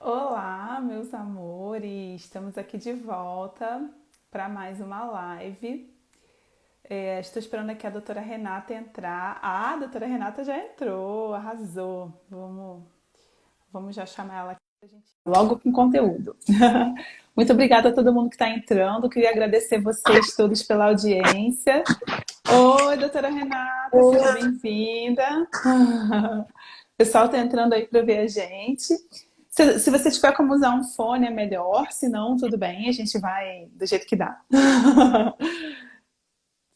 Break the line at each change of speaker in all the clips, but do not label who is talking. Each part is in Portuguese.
Olá, meus amores! Estamos aqui de volta para mais uma live. Estou esperando aqui a doutora Renata entrar. Ah, a doutora Renata já entrou, arrasou. Vamos já chamar ela aqui pra gente logo com conteúdo. Muito obrigada a todo mundo que está entrando. Queria agradecer vocês todos pela audiência. Oi, doutora Renata, seja bem-vinda. O pessoal está entrando aí para ver a gente. Se você tiver como usar um fone é melhor, se não, tudo bem, a gente vai do jeito que dá.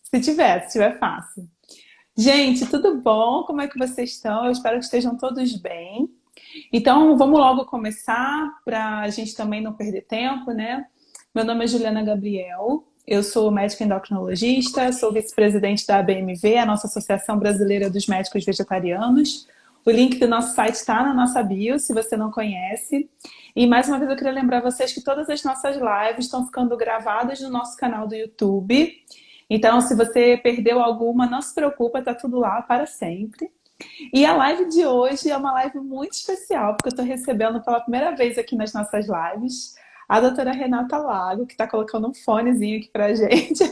Se tiver fácil. Gente, tudo bom? Como é que vocês estão? Eu espero que estejam todos bem. Então, vamos logo começar para a gente também não perder tempo, né? Meu nome é Juliana Gabriel, eu sou médica endocrinologista, sou vice-presidente da ABMV, a nossa Associação Brasileira dos Médicos Vegetarianos. O link do nosso site está na nossa bio, se você não conhece. E mais uma vez eu queria lembrar vocês que todas as nossas lives estão ficando gravadas no nosso canal do YouTube. Então, se você perdeu alguma, não se preocupa, tá tudo lá para sempre. E a live de hoje é uma live muito especial, porque eu estou recebendo pela primeira vez aqui nas nossas lives a doutora Renata Lago, que está colocando um fonezinho aqui pra gente.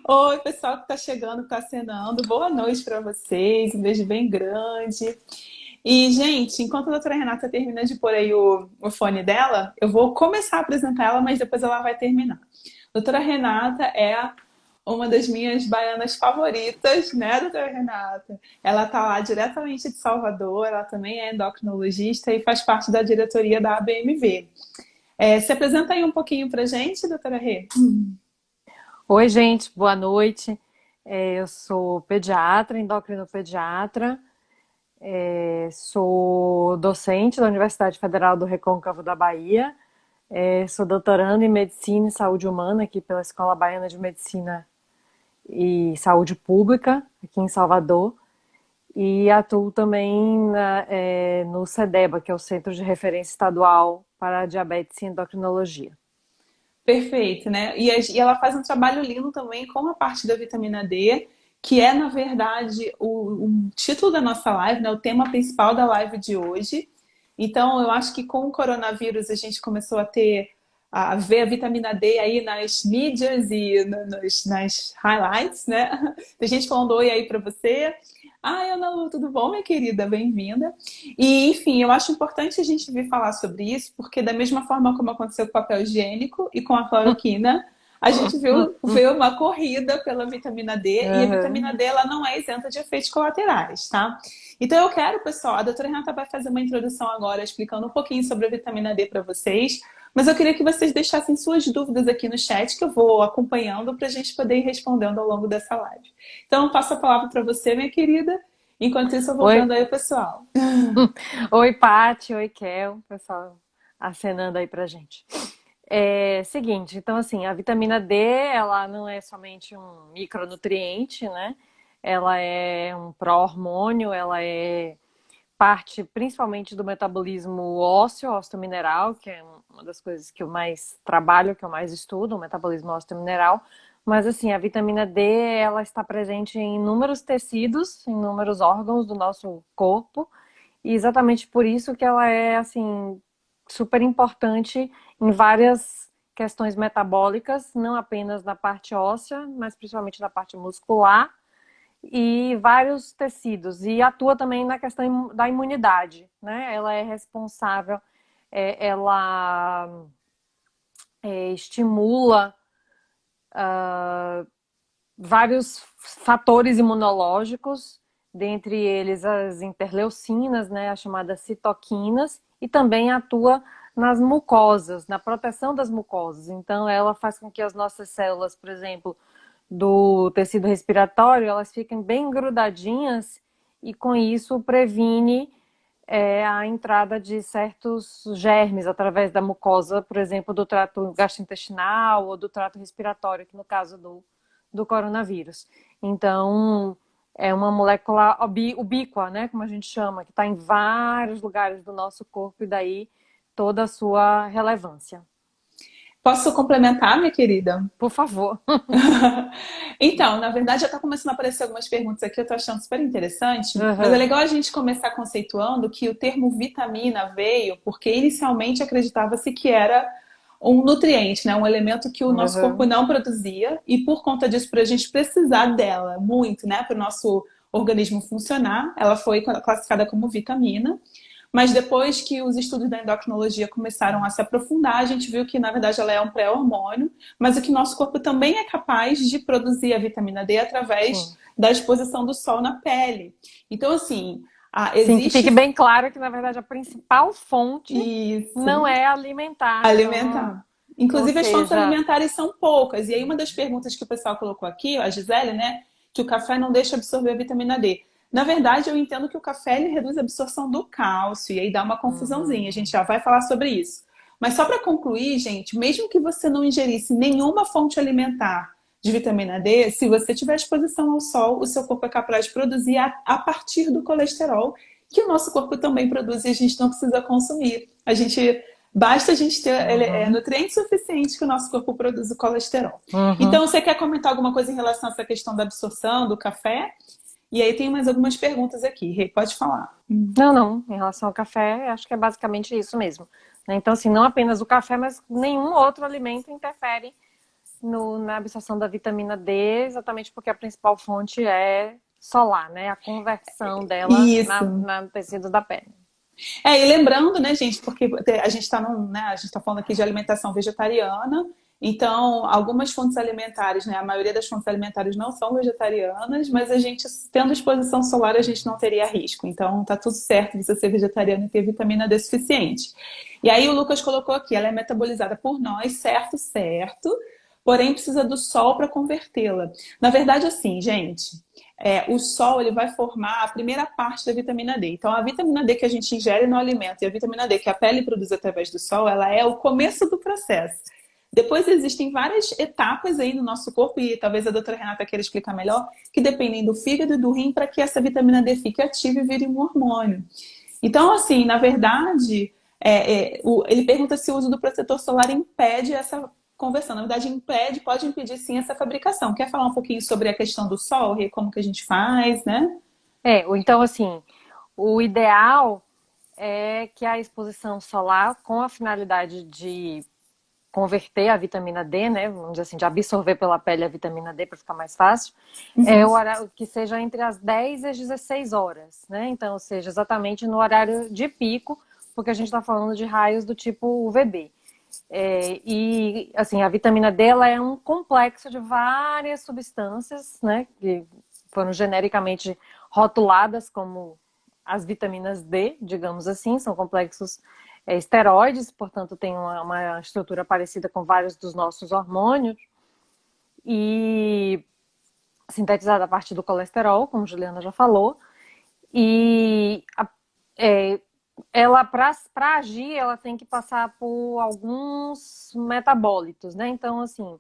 Oi, pessoal que está chegando, está acenando. Boa noite para vocês, um beijo bem grande. E, gente, enquanto a doutora Renata termina de pôr aí o fone dela, eu vou começar a apresentar ela, mas depois ela vai terminar. Doutora Renata é uma das minhas baianas favoritas, né, doutora Renata? Ela tá lá diretamente de Salvador, ela também é endocrinologista e faz parte da diretoria da ABMV. Se apresenta aí um pouquinho pra gente, doutora Rê.
Oi, gente, boa noite. Eu sou pediatra, endocrinopediatra, sou docente da Universidade Federal do Recôncavo da Bahia, sou doutoranda em Medicina e Saúde Humana aqui pela Escola Baiana de Medicina e Saúde Pública, aqui em Salvador, e atuo também no CEDEBA, que é o Centro de Referência Estadual para a Diabetes e Endocrinologia.
Perfeito, né? E ela faz um trabalho lindo também com a parte da vitamina D, que é, na verdade, o título da nossa live, né? O tema principal da live de hoje. Então, eu acho que com o coronavírus a gente começou a ver a vitamina D aí nas mídias e nas highlights, né? Tem gente falando oi aí para você. Ai, Ana Lu, tudo bom, minha querida? Bem-vinda. E, enfim, eu acho importante a gente vir falar sobre isso, porque da mesma forma como aconteceu com o papel higiênico e com a cloroquina, a gente viu uma corrida pela vitamina D e a vitamina
Uhum.
D ela não é isenta de efeitos colaterais, tá? Então eu quero, pessoal, a doutora Renata vai fazer uma introdução agora explicando um pouquinho sobre a vitamina D para vocês, mas eu queria que vocês deixassem suas dúvidas aqui no chat, que eu vou acompanhando para a gente poder ir respondendo ao longo dessa live. Então, eu passo a palavra para você, minha querida. Enquanto isso, eu vou
Oi,
vendo aí o pessoal.
oi, Pati, oi, Kel, pessoal acenando aí pra gente. Seguinte, então assim, a vitamina D, ela não é somente um micronutriente, né? Ela é um pró-hormônio, ela é parte principalmente do metabolismo ósseo, osteomineral, que é uma das coisas que eu mais trabalho, que eu mais estudo, o metabolismo osteomineral. Mas assim, a vitamina D, ela está presente em inúmeros tecidos, em inúmeros órgãos do nosso corpo, e exatamente por isso que ela é assim super importante em várias questões metabólicas, não apenas na parte óssea, mas principalmente na parte muscular e vários tecidos. E atua também na questão da imunidade, né? Ela é responsável, ela estimula vários fatores imunológicos, dentre eles as interleucinas, né, as chamadas citoquinas, e também atua nas mucosas, na proteção das mucosas. Então, ela faz com que as nossas células, por exemplo, do tecido respiratório, elas fiquem bem grudadinhas e com isso previne a entrada de certos germes através da mucosa, por exemplo, do trato gastrointestinal ou do trato respiratório, que no caso do coronavírus. Então, é uma molécula ubíqua, né, como a gente chama, que está em vários lugares do nosso corpo e daí toda a sua relevância.
Posso complementar, minha querida?
Por favor.
Então, na verdade, já está começando a aparecer algumas perguntas aqui, eu estou achando super interessante, mas é
Uhum,
legal a gente começar conceituando que o termo vitamina veio porque inicialmente acreditava-se que era um nutriente, né? Um elemento que o nosso corpo
uhum,
não produzia, e por conta disso, para a gente precisar dela muito, né? Para o nosso organismo funcionar, ela foi classificada como vitamina. Mas depois que os estudos da endocrinologia começaram a se aprofundar, a gente viu que, na verdade, ela é um pré-hormônio, mas o que nosso corpo também é capaz de produzir a vitamina D através
sim.
da exposição do sol na pele. Então, assim,
Sim, que fique
existe
bem claro que, na verdade, a principal fonte não
isso,
é alimentar. Então,
alimentar.
ou
Inclusive, as fontes
seja,
alimentares são poucas. E aí, uma das perguntas que o pessoal colocou aqui, a Gisele, né, que o café não deixa absorver a vitamina D. Na verdade, eu entendo que o café ele reduz a absorção do cálcio, e aí dá uma confusãozinha. A gente
uhum,
já vai falar sobre isso. Mas só para concluir, gente, mesmo que você não ingerisse nenhuma fonte alimentar de vitamina D, se você tiver exposição ao sol, o seu corpo é capaz de produzir a partir do colesterol, que o nosso corpo também produz e a gente não precisa consumir. Basta a gente ter
uhum,
nutrientes suficientes que o nosso corpo produz o colesterol.
uhum.
Então, você quer comentar alguma coisa em relação a essa questão da absorção do café? E aí tem mais algumas perguntas aqui. Rei, pode falar.
Não, não. Em relação ao café, acho que é basicamente isso mesmo. Né? Então, assim, não apenas o café, mas nenhum outro alimento interfere na absorção da vitamina D, exatamente porque a principal fonte é solar, né? A conversão dela
Isso.
no tecido da pele.
E lembrando, né, gente, porque a gente está né, a gente tá falando aqui de alimentação vegetariana, então algumas fontes alimentares, né, a maioria das fontes alimentares não são vegetarianas, mas a gente, tendo exposição solar, a gente não teria risco. Então tá tudo certo você ser vegetariano e ter vitamina D suficiente. E aí o Lucas colocou aqui, ela é metabolizada por nós, certo, certo, porém precisa do sol para convertê-la. Na verdade, assim, gente, o sol ele vai formar a primeira parte da vitamina D. Então, a vitamina D que a gente ingere no alimento e a vitamina D que a pele produz através do sol, ela é o começo do processo. Depois existem várias etapas aí no nosso corpo, e talvez a doutora Renata queira explicar melhor, que dependem do fígado e do rim para que essa vitamina D fique ativa e vire um hormônio. Então, assim, na verdade, ele pergunta se o uso do protetor solar impede essa conversão. Na verdade, pode impedir sim essa fabricação. Quer falar um pouquinho sobre a questão do sol, Rê, como que a gente faz, né?
Ou então, assim, o ideal é que a exposição solar, com a finalidade de converter a vitamina D, né, vamos dizer assim, de absorver pela pele a vitamina D para ficar mais fácil, é o horário que seja entre as 10 e as 16 horas, né? Então, ou seja, exatamente no horário de pico, porque a gente está falando de raios do tipo UVB. E, assim, a vitamina D ela é um complexo de várias substâncias, né, que foram genericamente rotuladas como as vitaminas D, digamos assim, são complexos esteroides, portanto tem uma estrutura parecida com vários dos nossos hormônios, e sintetizada a partir do colesterol, como Juliana já falou, e é, ela, para agir, ela tem que passar por alguns metabólitos, né? Então, assim,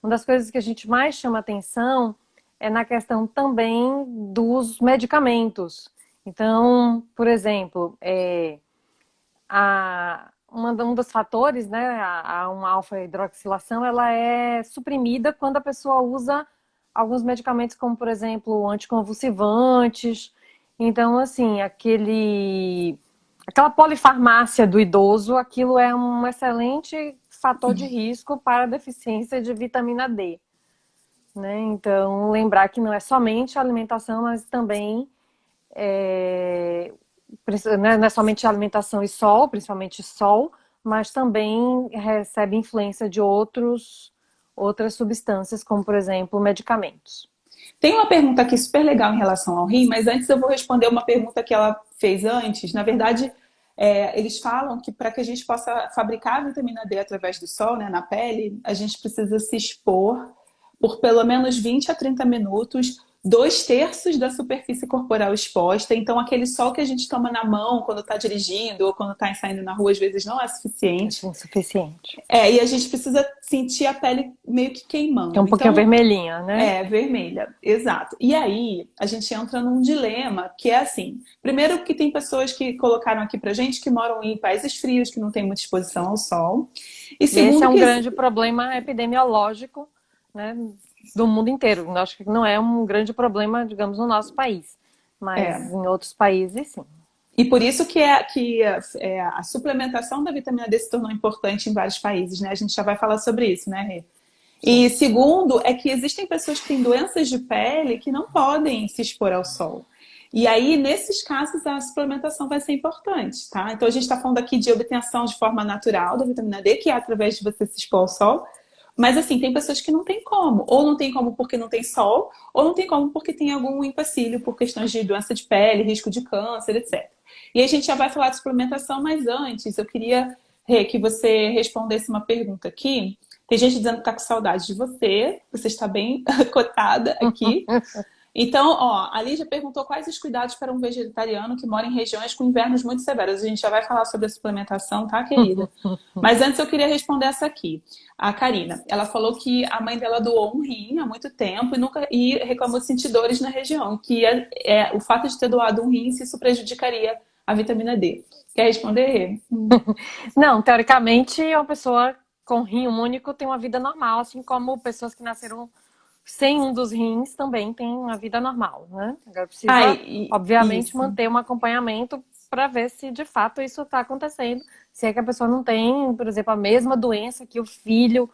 uma das coisas que a gente mais chama atenção é na questão também dos medicamentos. Então, por exemplo, um dos fatores, né, uma alfa-hidroxilação, ela é suprimida quando a pessoa usa alguns medicamentos, como, por exemplo, anticonvulsivantes. Então, assim, aquela polifarmácia do idoso, aquilo é um excelente fator de risco para a deficiência de vitamina D. Né? Então, lembrar que não é somente a alimentação, mas também não é somente alimentação e sol, principalmente sol, mas também recebe influência de outras substâncias, como, por exemplo, medicamentos.
Tem uma pergunta aqui super legal em relação ao rim, mas antes eu vou responder uma pergunta que ela fez antes. Na verdade, eles falam que para que a gente possa fabricar a vitamina D através do sol, né, na pele, a gente precisa se expor por pelo menos 20 a 30 minutos 2/3 da superfície corporal exposta, então aquele sol que a gente toma na mão quando está dirigindo ou quando está saindo na rua, às vezes não é suficiente.
É insuficiente.
E a gente precisa sentir a pele meio que
É um
queimando.
pouquinho
Então,
vermelhinha, né?
vermelha, exato. E aí, a gente entra num dilema que é assim: primeiro, que tem pessoas que colocaram aqui pra gente que moram em países frios, que não tem muita exposição ao sol. E
E esse é
segundo,
um
que.
grande problema epidemiológico, né, do mundo inteiro. Eu acho que não é um grande problema, digamos, no nosso país, mas
É,
em outros países, sim.
e por isso que a suplementação da vitamina D se tornou importante em vários países, né? A gente já vai falar sobre isso, né, Rê?
Sim.
E segundo, é que existem pessoas que têm doenças de pele que não podem se expor ao sol. E aí, nesses casos, a suplementação vai ser importante, tá? Então, a gente está falando aqui de obtenção de forma natural da vitamina D, que é através de você se expor ao sol. Mas, assim, tem pessoas que não tem como. Ou não tem como porque não tem sol, ou não tem como porque tem algum empecilho por questões de doença de pele, risco de câncer, etc. E aí a gente já vai falar de suplementação, mas antes eu queria, Rê, que você respondesse uma pergunta aqui. Tem gente dizendo que está com saudade de você, você está bem cotada aqui. Então, ó, a Lígia perguntou quais os cuidados para um vegetariano que mora em regiões com invernos muito severos. A gente já vai falar sobre a suplementação, tá, querida? Mas antes eu queria responder essa aqui. A Karina, ela falou que a mãe dela doou um rim há muito tempo e reclamou de sentir dores na região, que o fato de ter doado um rim, se isso prejudicaria a vitamina D. Quer responder?
Não, teoricamente, uma pessoa com rim único tem uma vida normal, assim como pessoas que nasceram sem um dos rins também têm uma vida normal, né? Agora precisa, obviamente,
Isso.
manter um acompanhamento para ver se de fato isso está acontecendo. Se é que a pessoa não tem, por exemplo, a mesma doença que o filho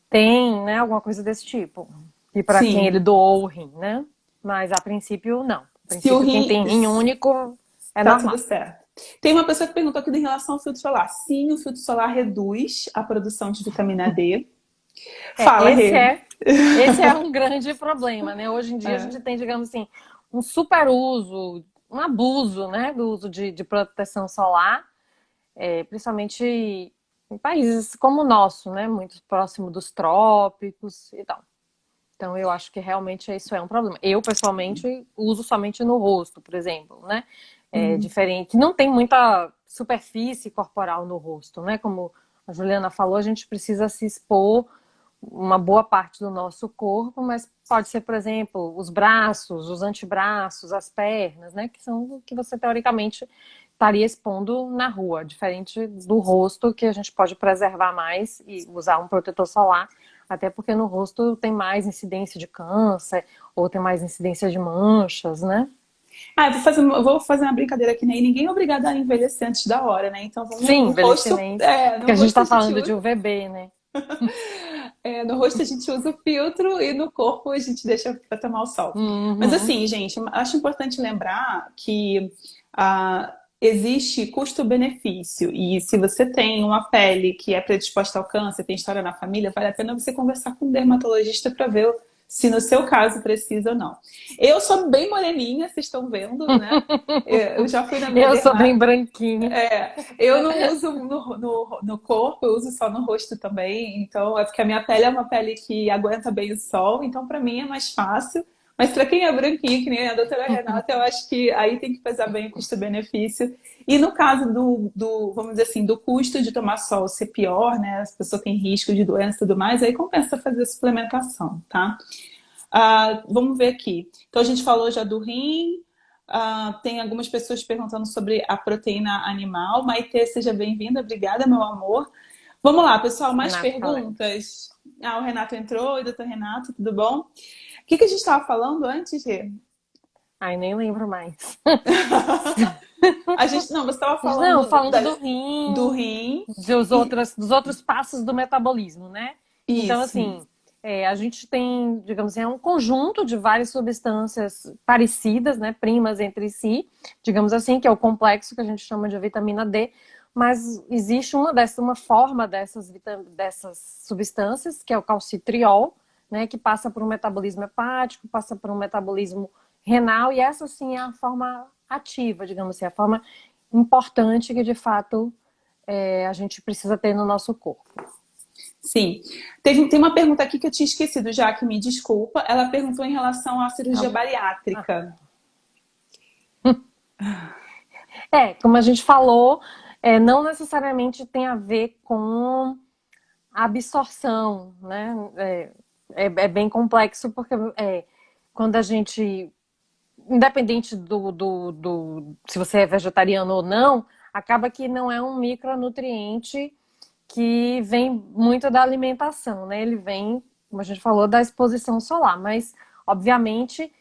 tem, né? Alguma coisa desse tipo. E para quem ele
Sim.
doou o rim, né? Mas a princípio, não. A
Se o
princípio, quem
rim.
tem rim único é
Tá tudo
normal.
certo. Tem uma pessoa que perguntou aqui em relação ao filtro solar. Sim, o filtro solar reduz a produção de vitamina D.
É,
Fala, Rê.
esse é um grande problema, né? Hoje em dia a
É.
gente tem, digamos assim, um super uso, um abuso, né, do uso de proteção solar, principalmente em países como o nosso, né, muito próximo dos trópicos e tal. Então eu acho que realmente isso é um problema. Eu, pessoalmente, uso somente no rosto, por exemplo, né? É diferente. Não tem muita superfície corporal no rosto, né? Como a Juliana falou, a gente precisa se expor uma boa parte do nosso corpo, mas pode ser, por exemplo, os braços, os antebraços, as pernas, né? Que são o que você teoricamente estaria expondo na rua, diferente do rosto, que a gente pode preservar mais e usar um protetor solar, até porque no rosto tem mais incidência de câncer ou tem mais incidência de manchas, né?
Eu vou fazer uma brincadeira aqui, né? E ninguém é obrigado a envelhecer antes da hora, né? Então vamos
Sim,
no rosto.
envelhecimento. Porque
No
a gente
rosto a
está
gente
falando de
usa.
UVB, né?
No rosto a gente usa o filtro e no corpo a gente deixa para tomar o sol. Mas
Uhum.
assim, gente, acho importante lembrar que existe custo-benefício. E se você tem uma pele que é predisposta ao câncer, tem história na família, vale a pena você conversar com um dermatologista para ver se no seu caso precisa ou não. Eu sou bem moreninha, vocês estão vendo, né? Eu já fui na minha
Eu sou bem
dermato.
branquinha.
Eu não uso no corpo, eu uso só no rosto também. Então, é porque a minha pele é uma pele que aguenta bem o sol, então para mim é mais fácil. Mas para quem é branquinho, que nem a doutora Renata, eu acho que aí tem que pesar bem o custo-benefício. E no caso vamos dizer assim, do custo de tomar sol ser pior, né? As pessoas têm risco de doença e tudo mais, aí compensa fazer suplementação, tá? Vamos ver aqui. Então a gente falou já do rim. Tem algumas pessoas perguntando sobre a proteína animal. Maitê, seja bem-vinda. Obrigada, meu amor. Vamos lá, pessoal, mais
Renato Caleb.
perguntas? O Renato entrou. Oi, doutor Renato, tudo bom? O que a gente estava falando antes, Rê?
Ai, nem lembro mais.
Não, você estava
Não,
falando
falando do
do
rim,
rim e
dos outros passos do metabolismo, né? Então,
isso.
assim, a gente tem, digamos assim, um conjunto de várias substâncias parecidas, né? Primas entre si, digamos assim, que é o complexo que a gente chama de vitamina D. Mas existe uma forma dessas substâncias, que é o calcitriol, né? Que passa por um metabolismo hepático, passa por um metabolismo renal, e essa sim é a forma ativa, digamos assim, a forma importante que de fato a gente precisa ter no nosso corpo.
Sim. Tem uma pergunta aqui que eu tinha esquecido já, que me desculpa. Ela perguntou em relação à cirurgia bariátrica.
Como a gente falou, não necessariamente tem a ver com a absorção, né? É bem complexo porque quando a gente, independente se você é vegetariano ou não, acaba que não é um micronutriente que vem muito da alimentação, né? Ele vem, como a gente falou, da exposição solar, mas obviamente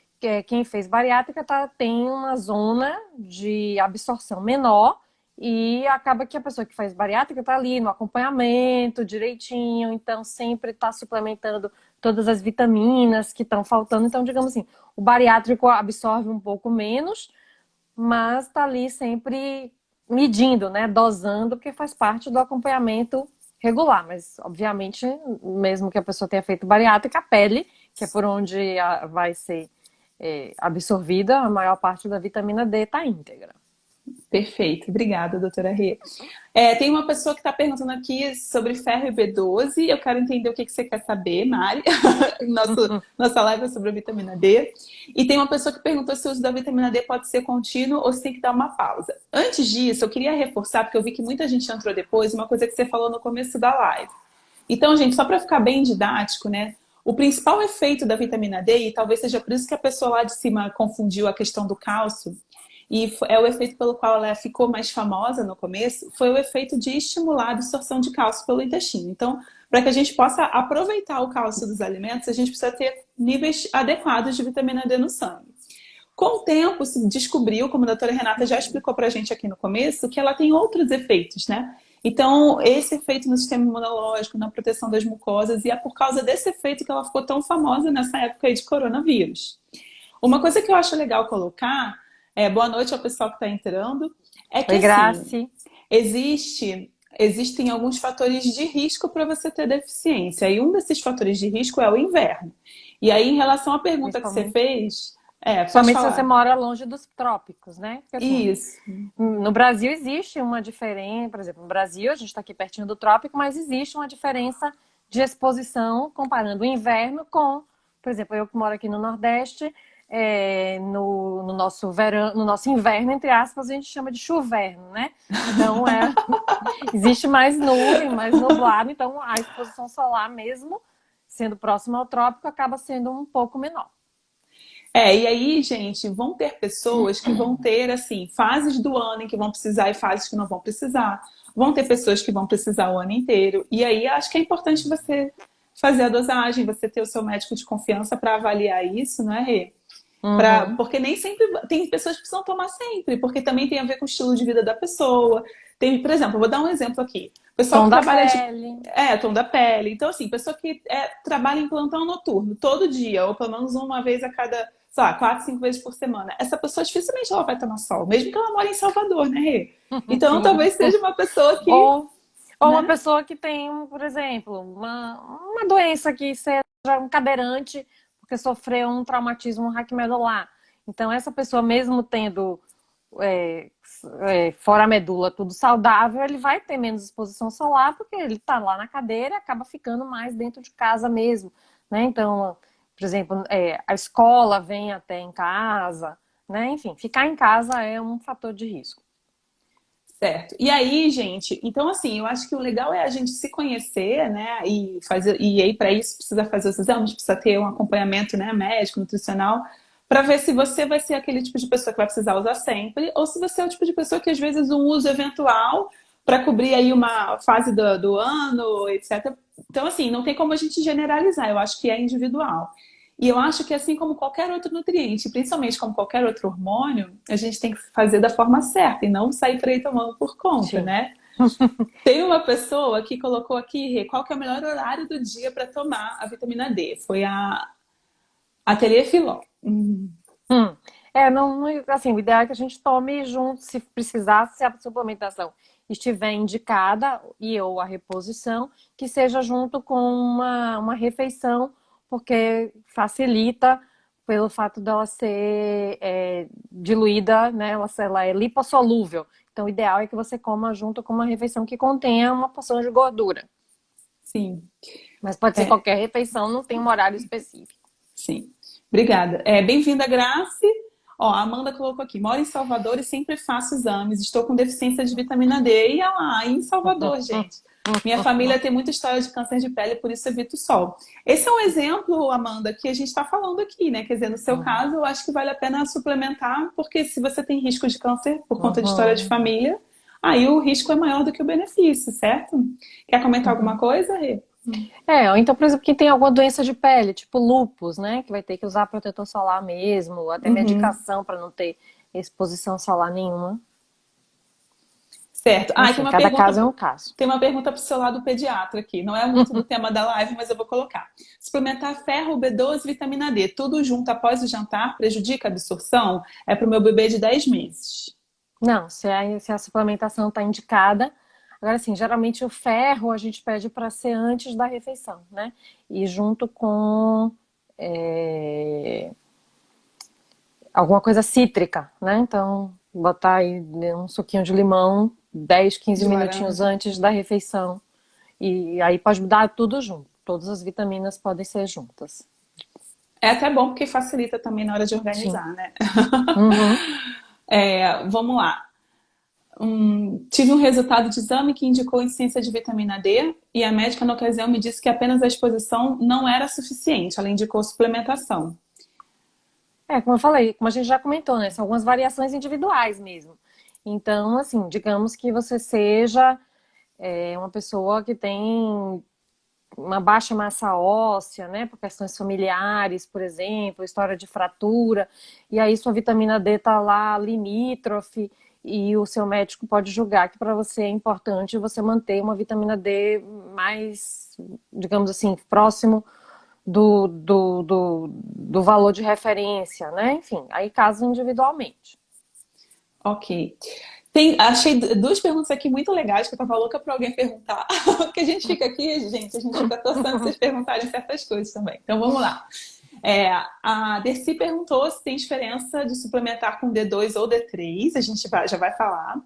quem fez bariátrica tem uma zona de absorção menor e acaba que a pessoa que faz bariátrica está ali no acompanhamento direitinho, então sempre está suplementando todas as vitaminas que estão faltando. Então, digamos assim, o bariátrico absorve um pouco menos, mas está ali sempre medindo, né? Dosando, porque faz parte do acompanhamento regular. Mas, obviamente, mesmo que a pessoa tenha feito bariátrica, a pele, que é por onde vai ser absorvida, a maior parte da vitamina D está íntegra.
Perfeito, obrigada, doutora Rê. Tem uma pessoa que está perguntando aqui sobre ferro e B12. Eu quero entender o que você quer saber, Mari. Nossa live é sobre a vitamina D. E tem uma pessoa que perguntou se o uso da vitamina D pode ser contínuo ou se tem que dar uma pausa. Antes disso, eu queria reforçar, porque eu vi que muita gente entrou depois, uma coisa que você falou no começo da live. Então, gente, só para ficar bem didático, né? O principal efeito da vitamina D, e talvez seja por isso que a pessoa lá de cima confundiu a questão do cálcio, e é o efeito pelo qual ela ficou mais famosa no começo, foi o efeito de estimular a absorção de cálcio pelo intestino. Então, para que a gente possa aproveitar o cálcio dos alimentos, a gente precisa ter níveis adequados de vitamina D no sangue. Com o tempo, se descobriu, como a doutora Renata já explicou para a gente aqui no começo, que ela tem outros efeitos, né? Então, esse efeito no sistema imunológico, na proteção das mucosas, e é por causa desse efeito que ela ficou tão famosa nessa época aí de coronavírus. Uma coisa que eu acho legal colocar, boa noite ao pessoal que está entrando, é que
Oi,
assim,
Grace.
existem alguns fatores de risco para você ter deficiência, e um desses fatores de risco é o inverno. E aí, em relação à pergunta que você fez, pode
Principalmente se você
falar.
mora longe dos trópicos, né? Porque, assim,
Isso.
no Brasil existe uma diferença, por exemplo, no Brasil a gente está aqui pertinho do trópico, mas existe uma diferença de exposição comparando o inverno com, por exemplo, eu que moro aqui no Nordeste, no nosso verão, no nosso inverno, entre aspas, a gente chama de chuverno, né? Então existe mais nuvem, mais nublado, então a exposição solar mesmo, sendo próximo ao trópico, acaba sendo um pouco menor.
E aí, gente, vão ter pessoas que vão ter, assim, fases do ano em que vão precisar e fases que não vão precisar. Vão ter pessoas que vão precisar o ano inteiro. E aí, acho que é importante você fazer a dosagem, você ter o seu médico de confiança para avaliar isso, não é, Rê? Porque nem sempre... Tem pessoas que precisam tomar sempre, porque também tem a ver com o estilo de vida da pessoa. Tem, por exemplo, vou dar um exemplo aqui. Pessoal
Tom
que
da
trabalha
pele.
tom da pele. Então, assim, pessoa que trabalha em plantão noturno todo dia, ou pelo menos uma vez a cada, sei lá, 4, 5 vezes por semana. Essa pessoa dificilmente ela vai tomar sol, mesmo que ela more em Salvador, né, Rê? Então,
Sim.
talvez seja uma pessoa que...
Ou uma
né?
pessoa que tem, por exemplo, uma doença que seja um cadeirante porque sofreu um traumatismo raquimedular. Então, essa pessoa, mesmo tendo fora a medula tudo saudável, ele vai ter menos exposição solar porque ele está lá na cadeira e acaba ficando mais dentro de casa mesmo, né? Então, por exemplo, a escola vem até em casa, né? Enfim, ficar em casa é um fator de risco.
Certo. E aí, gente, então assim, eu acho que o legal é a gente se conhecer, né? E aí para isso precisa fazer os exames, precisa ter um acompanhamento, né, médico, nutricional, para ver se você vai ser aquele tipo de pessoa que vai precisar usar sempre, ou se você é o tipo de pessoa que às vezes um uso eventual para cobrir aí uma fase do ano, etc. Então, assim, não tem como a gente generalizar, eu acho que é individual. E eu acho que assim como qualquer outro nutriente, principalmente como qualquer outro hormônio, a gente tem que fazer da forma certa e não sair por aí tomando por conta,
Sim.
né? Tem uma pessoa que colocou aqui, qual que é o melhor horário do dia para tomar a vitamina D? Foi a Ateliê Filó.
Assim, o ideal é que a gente tome junto, se precisar, se a suplementação estiver indicada ou a reposição, que seja junto com uma refeição, porque facilita pelo fato dela ser diluída, né? Ela é lipossolúvel. Então, o ideal é que você coma junto com uma refeição que contenha uma porção de gordura.
Sim.
Mas pode ser
É,
qualquer refeição, não tem um horário específico.
sim. Obrigada. Bem-vinda, Grace. Ó, a Amanda colocou aqui: moro em Salvador e sempre faço exames. Estou com deficiência de vitamina D. E olha lá, em Salvador, gente. Minha família tem muita história de câncer de pele, por isso evito o sol. Esse é um exemplo, Amanda, que a gente está falando aqui, né? Quer dizer, no seu
Uhum.
caso, eu acho que vale a pena suplementar, porque se você tem risco de câncer por conta de história de
Uhum.
família, aí o risco é maior do que o benefício, certo? Quer comentar alguma
Uhum.
coisa, Rê?
Ou então, por exemplo, quem tem alguma doença de pele, tipo lúpus, né? Que vai ter que usar protetor solar mesmo, até
Uhum.
medicação para não ter exposição solar nenhuma.
Certo. Ah,
Enfim, cada caso é um caso.
tem uma pergunta para o seu lado pediatra aqui. Não é muito do tema da live, mas eu vou colocar. Suplementar ferro, B12 e vitamina D, tudo junto após o jantar, prejudica a absorção? É para o meu bebê de 10 meses.
Não, se a suplementação está indicada. Agora, sim, geralmente o ferro a gente pede para ser antes da refeição, né? E junto com é, alguma coisa cítrica, né? Então, botar aí um suquinho de limão 10, 15
De
minutinhos
laranja.
antes da refeição. E aí pode dar tudo junto. Todas as vitaminas podem ser juntas.
É até bom porque facilita também na hora de
Sim.
organizar, né?
Uhum.
Vamos lá. Tive um resultado de exame que indicou insuficiência de vitamina D e a médica na ocasião me disse que apenas a exposição não era suficiente, ela indicou suplementação.
Como eu falei, como a gente já comentou, né? São algumas variações individuais mesmo. Então, assim, digamos que você seja uma pessoa que tem uma baixa massa óssea, né? Por questões familiares, por exemplo, história de fratura, e aí sua vitamina D tá lá limítrofe, e o seu médico pode julgar que para você é importante você manter uma vitamina D mais, digamos assim, próximo do valor de referência, né? Enfim, aí casa individualmente.
Ok. Achei duas perguntas aqui muito legais que eu tava louca pra alguém perguntar. Porque a gente fica aqui, gente, a gente fica torcendo vocês perguntarem certas coisas também. Então vamos lá. A Dercy perguntou se tem diferença de suplementar com D2 ou D3, já vai falar.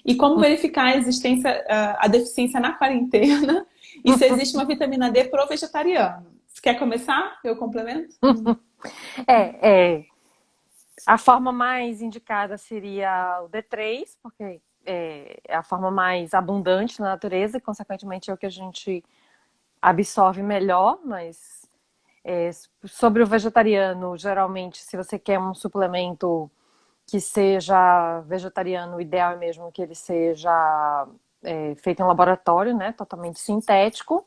E como verificar a existência, a deficiência na quarentena e se existe uma vitamina D pro vegetariano. Você quer começar? Eu complemento?
É, a forma mais indicada seria o D3, porque é a forma mais abundante na natureza e, consequentemente, é o que a gente absorve melhor, mas sobre o vegetariano, geralmente, se você quer um suplemento que seja vegetariano, o ideal é mesmo que ele seja feito em laboratório, né, totalmente sintético.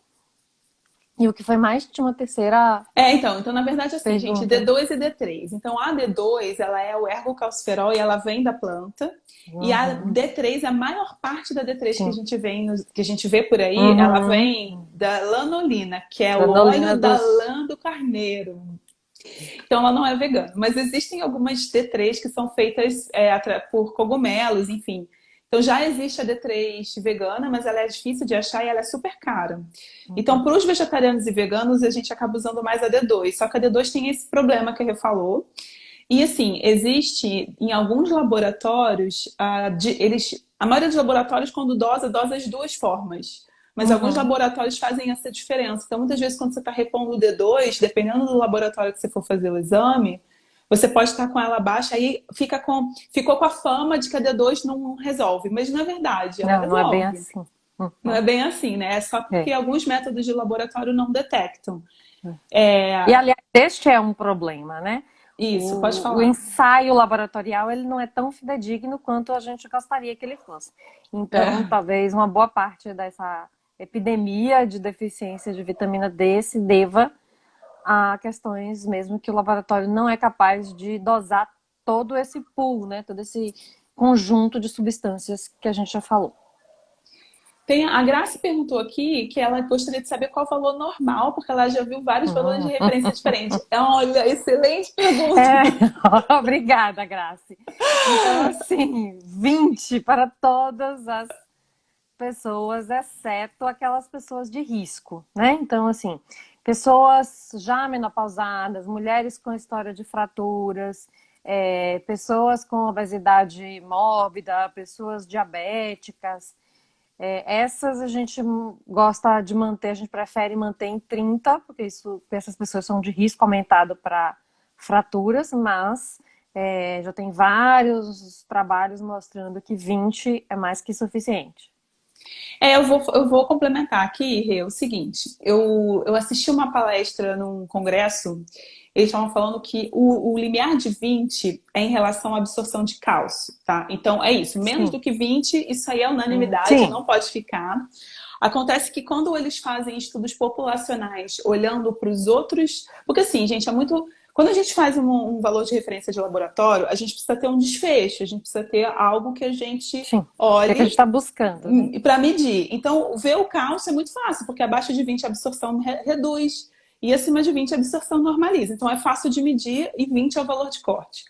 E o que foi mais de uma terceira
Então, na verdade, assim, gente,
pergunta?
D2 e D3. Então, a D2, ela é o ergocalciferol e ela vem da planta. E a
Uhum,
D3, a maior parte da D3 que a
sim.
gente vê, que a gente vê por aí, ela vem
Uhum.
da lanolina, que é o
Lanolina
óleo da
dos.
lã do carneiro. Então, ela não é vegana. Mas existem algumas D3 que são feitas por cogumelos, enfim. Então, já existe a D3 vegana, mas ela é difícil de achar e ela é super cara. Então, para os vegetarianos e veganos, a gente acaba usando mais a D2. Só que a D2 tem esse problema que a Rê falou. E assim, existe em alguns laboratórios, a maioria dos laboratórios, quando dosa de duas formas. Mas alguns
Uhum.
laboratórios fazem essa diferença. Então, muitas vezes, quando você está repondo o D2, dependendo do laboratório que você for fazer o exame, você pode estar com ela baixa, aí ficou com a fama de que a D2 não resolve. Mas, na verdade, ela
Não, não é bem
resolve.
assim.
Não
Uhum.
é bem assim, né? É só porque
É.
alguns métodos de laboratório não detectam.
E, aliás, este é um problema, né?
Isso, pode
O
falar.
ensaio laboratorial ele não é tão fidedigno quanto a gente gostaria que ele fosse. Então,
É.
talvez uma boa parte dessa epidemia de deficiência de vitamina D se deva a questões mesmo que o laboratório não é capaz de dosar todo esse pool, né? Todo esse conjunto de substâncias que a gente já falou.
A Grace perguntou aqui que ela gostaria de saber qual o valor normal, porque ela já viu vários valores de
Uhum.
referência diferentes. Olha, excelente pergunta.
É, obrigada, Grace. Então, assim, 20 para todas as pessoas, exceto aquelas pessoas de risco, né? Então, assim, pessoas já menopausadas, mulheres com história de fraturas, pessoas com obesidade mórbida, pessoas diabéticas, Essas a gente gosta de manter, a gente prefere manter em 30, porque essas pessoas são de risco aumentado para fraturas, mas já tem vários trabalhos mostrando que 20 é mais que suficiente.
Eu vou complementar aqui, Rê, o seguinte. Eu assisti uma palestra num congresso, eles estavam falando que o limiar de 20 é em relação à absorção de cálcio, tá? Então é isso, menos
Sim.
do que 20, isso aí é unanimidade,
Sim.
não pode ficar. Acontece que quando eles fazem estudos populacionais, olhando para os outros. Porque assim, gente, é muito. Quando a gente faz um valor de referência de laboratório, a gente precisa ter um desfecho, a gente precisa ter algo que a gente
Sim. O que a gente
olhe
está buscando, né?
para medir. Então, ver o cálcio é muito fácil, porque abaixo de 20 a absorção reduz e acima de 20 a absorção normaliza. Então, é fácil de medir e 20 é o valor de corte.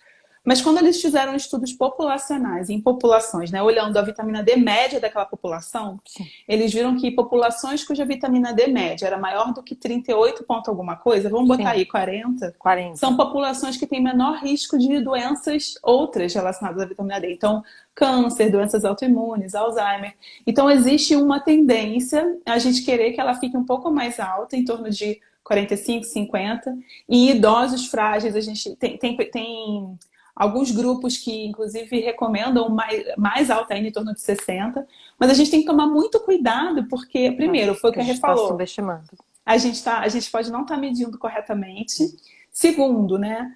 Mas quando eles fizeram estudos populacionais, em populações, né, olhando a vitamina D média daquela população,
Sim.
eles viram que populações cuja vitamina D média era maior do que 38 ponto alguma coisa, vamos botar
Sim.
aí 40,
40.
são populações que têm menor risco de doenças outras relacionadas à vitamina D. Então, câncer, doenças autoimunes, Alzheimer. Então, existe uma tendência a gente querer que ela fique um pouco mais alta, em torno de 45, 50. E idosos frágeis, a gente tem alguns grupos que, inclusive, recomendam mais alta ainda, em torno de 60. Mas a gente tem que tomar muito cuidado, porque, primeiro, foi o
Que
que
a
a Rê
gente está
falou,
subestimando.
a gente pode não estar medindo corretamente. Segundo, né,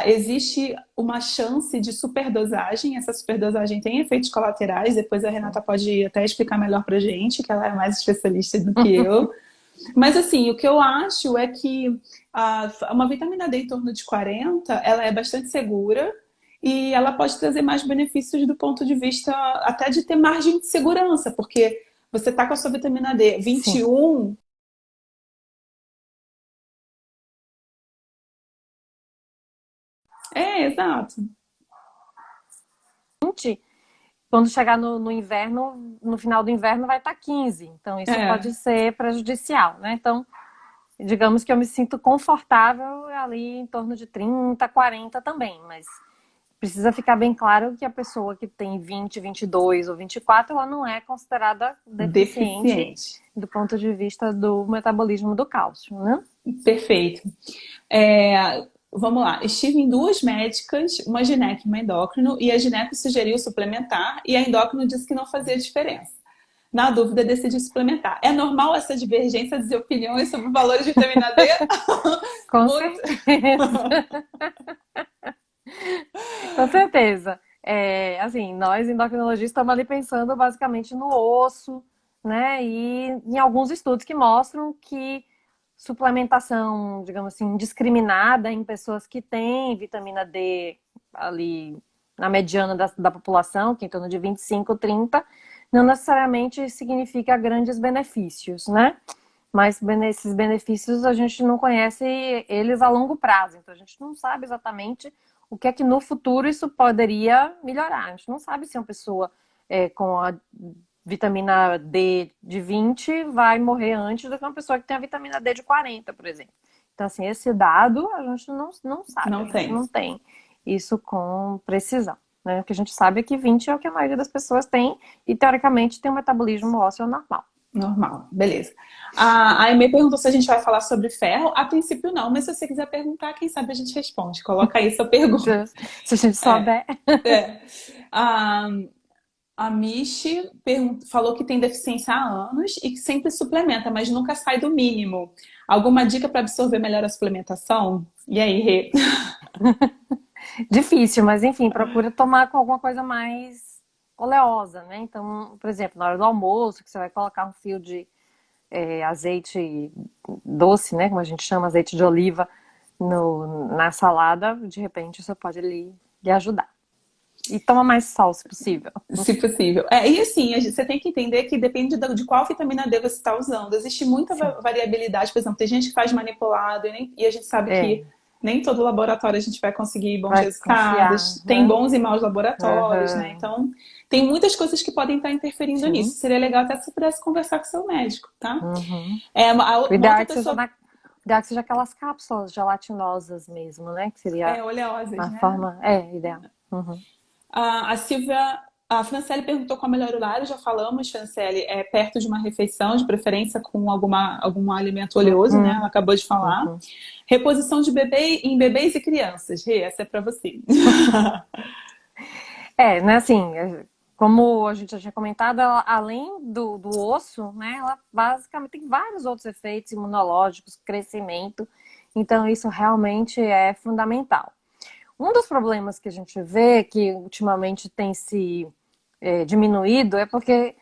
existe uma chance de superdosagem. Essa superdosagem tem efeitos colaterais. Depois a Renata pode até explicar melhor pra gente, que ela é mais especialista do que eu. Mas assim, o que eu acho é que uma vitamina D em torno de 40, ela é bastante segura e ela pode trazer mais benefícios do ponto de vista até de ter margem de segurança, porque você tá com a sua vitamina D
Sim.
21. Exato.
Quando chegar no inverno, no final do inverno vai estar 15. Então, isso
É,
pode ser prejudicial, né? Então, digamos que eu me sinto confortável ali em torno de 30, 40 também, mas precisa ficar bem claro que a pessoa que tem 20, 22 ou 24, ela não é considerada deficiente
deficiente.
do ponto de vista do metabolismo do cálcio, né?
Perfeito. Vamos lá. Estive em duas médicas, uma gineco e uma endócrino, e a gineco sugeriu suplementar e a endócrino disse que não fazia diferença. Na dúvida, decidi suplementar. É normal essa divergência de opiniões sobre o valor de vitamina D?
Com
Muito.
certeza. Com certeza. Assim, nós endocrinologistas estamos ali pensando basicamente no osso, né? E em alguns estudos que mostram que suplementação, digamos assim, indiscriminada em pessoas que têm vitamina D ali na mediana da população, que é em torno de 25, 30, não necessariamente significa grandes benefícios, né? Mas esses benefícios a gente não conhece eles a longo prazo, então a gente não sabe exatamente o que é que no futuro isso poderia melhorar. A gente não sabe se uma pessoa com a vitamina D de 20 vai morrer antes do que uma pessoa que tem a vitamina D de 40, por exemplo. Então, assim, esse dado a gente não sabe, a
Não
gente
tem.
não tem isso com precisão. Né? O que a gente sabe é que 20 é o que a maioria das pessoas tem e, teoricamente, tem um metabolismo ósseo normal.
Normal, beleza. A Aimee perguntou se a gente vai falar sobre ferro. A princípio, não, mas se você quiser perguntar, quem sabe a gente responde. Coloca aí sua pergunta.
Se a gente
É,
souber.
é. A, a Michi falou que tem deficiência há anos e que sempre suplementa, mas nunca sai do mínimo. Alguma dica para absorver melhor a suplementação? E aí, Rê?
Difícil, mas enfim, procura tomar com alguma coisa mais oleosa, né? Então, por exemplo, na hora do almoço, que você vai colocar um fio de azeite doce, né? Como a gente chama, azeite de oliva, na salada, de repente isso pode lhe ajudar. E toma mais sal, se possível.
Se possível. E assim, você tem que entender que depende de qual vitamina D você está usando. Existe muita
Sim.
variabilidade. Por exemplo, tem gente que faz manipulado e a gente sabe que nem todo laboratório a gente vai conseguir bons
Vai confiar.
resultados. Tem bons e maus laboratórios, né?
Uhum.
Então, tem muitas coisas que podem estar interferindo
Sim.
nisso. Seria legal até se você pudesse conversar com seu médico, tá?
Uhum. O
Uma
ideal
outra
é que seja
pessoa
ideal que seja aquelas cápsulas gelatinosas mesmo, né? Que seria
oleosas,
a
né?
forma ideal. Uhum.
A Silvia A Franciele perguntou qual é o melhor horário, já falamos, Franciele, é perto de uma refeição, de preferência com algum alimento oleoso, né?
Uhum,
Ela acabou de falar.
uhum.
Reposição de bebê em bebês e crianças. Rê, essa é para você.
Né, assim, como a gente já tinha comentado, ela, além do osso, né, ela basicamente tem vários outros efeitos imunológicos, crescimento, então isso realmente é fundamental. Um dos problemas que a gente vê, que ultimamente tem se diminuído, é porque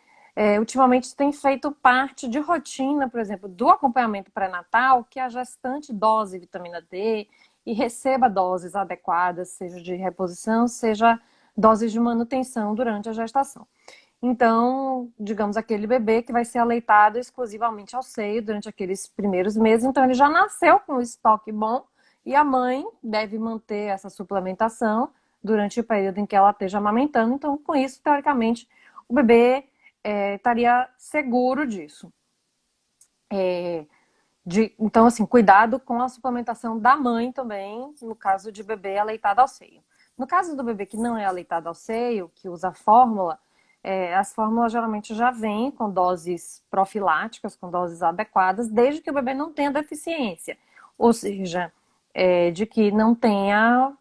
ultimamente tem feito parte de rotina, por exemplo, do acompanhamento pré-natal, que a gestante dose vitamina D e receba doses adequadas, seja de reposição, seja doses de manutenção durante a gestação. Então, digamos, aquele bebê que vai ser aleitado exclusivamente ao seio durante aqueles primeiros meses, então ele já nasceu com um estoque bom e a mãe deve manter essa suplementação durante o período em que ela esteja amamentando. Então, com isso, teoricamente, o bebê estaria seguro disso. Então, assim, cuidado com a suplementação da mãe também, no caso de bebê aleitado ao seio. No caso do bebê que não é aleitado ao seio, que usa fórmula, as fórmulas geralmente já vêm com doses profiláticas, com doses adequadas, desde que o bebê não tenha deficiência. Ou seja, de que não tenha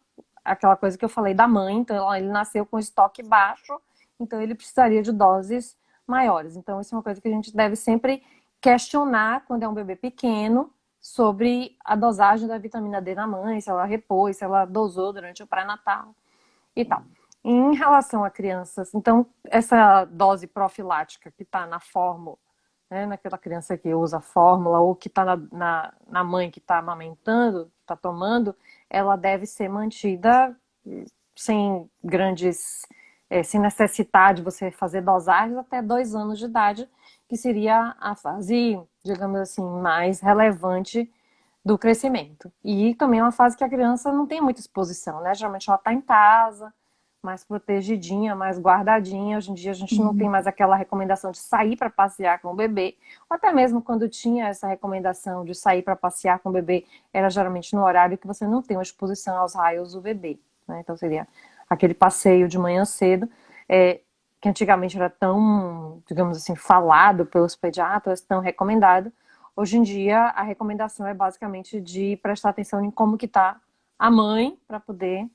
aquela coisa que eu falei da mãe, então ele nasceu com estoque baixo, então ele precisaria de doses maiores. Então, isso é uma coisa que a gente deve sempre questionar quando é um bebê pequeno sobre a dosagem da vitamina D na mãe, se ela repôs, se ela dosou durante o pré-natal e tal. Em relação a crianças, então, essa dose profilática que está na fórmula, né, naquela criança que usa fórmula ou que está na mãe que está amamentando, está tomando, ela deve ser mantida sem grandes, sem necessitar de você fazer dosagens até 2 anos de idade, que seria a fase, digamos assim, mais relevante do crescimento. E também é uma fase que a criança não tem muita exposição, né? Geralmente ela está em casa, mais protegidinha, mais guardadinha. Hoje em dia a gente não tem mais aquela recomendação de sair para passear com o bebê, ou até mesmo quando tinha essa recomendação de sair para passear com o bebê, era geralmente no horário que você não tem uma exposição aos raios do bebê, né? Então seria aquele passeio de manhã cedo, que antigamente era tão, digamos assim, falado pelos pediatras, tão recomendado. Hoje em dia a recomendação é basicamente de prestar atenção em como que está a mãe para poder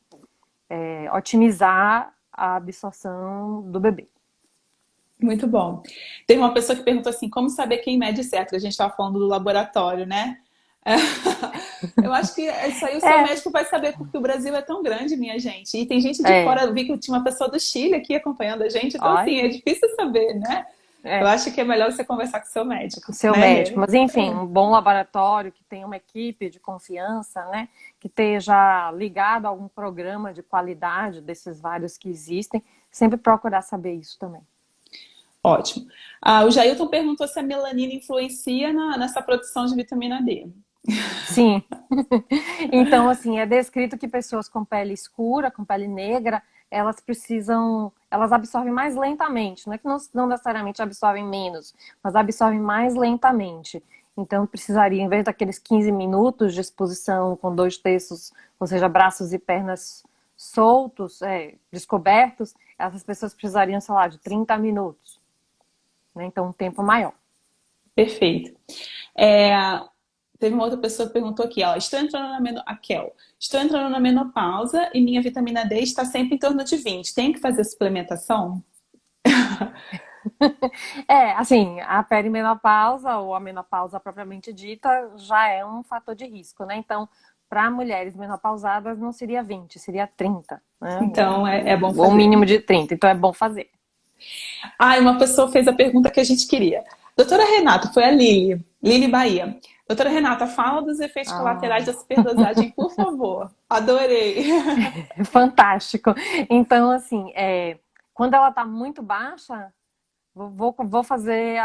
otimizar a absorção do bebê.
Muito bom. Tem uma pessoa que perguntou assim, como saber quem mede certo? A gente estava falando do laboratório, né? Eu acho que isso aí o seu
É,
médico vai saber, porque o Brasil é tão grande, minha gente. E tem gente de
é,
fora, eu vi que tinha uma pessoa do Chile aqui acompanhando a gente, então assim, é
olha,
difícil saber, né? Eu
é,
acho que é melhor você conversar com o seu
com o
médico,
seu
né,
médico.
Rê?
Mas enfim, um bom laboratório que tenha uma equipe de confiança, né? Que esteja ligado a algum programa de qualidade desses vários que existem, sempre procurar saber isso também.
Ótimo. O Jailton perguntou se a melanina influencia nessa produção de vitamina D.
Sim. Então, assim, é descrito que pessoas com pele escura, com pele negra, elas absorvem mais lentamente. Não é que não necessariamente absorvem menos, mas absorvem mais lentamente. Então, precisaria, em vez daqueles 15 minutos de exposição com 2/3, ou seja, braços e pernas soltos, descobertos, essas pessoas precisariam, sei lá, de 30 minutos, né? Então, um tempo maior.
Perfeito. É, teve uma outra pessoa que perguntou aqui, ó, a Kel, estou entrando na menopausa e minha vitamina D está sempre em torno de 20. Tem que fazer suplementação?
Assim, a perimenopausa ou a menopausa propriamente dita já é um fator de risco, né? Então, para mulheres menopausadas não seria 20, seria 30, né?
Então é bom
Ou um
fazer.
mínimo de 30, então é bom fazer.
E uma pessoa fez a pergunta que a gente queria. Doutora Renata, foi a Lili, Lili Bahia. Doutora Renata, fala dos efeitos colaterais da
Ah,
superdosagem, por favor. Adorei.
fantástico. Então, assim, quando ela está muito baixa, vou fazer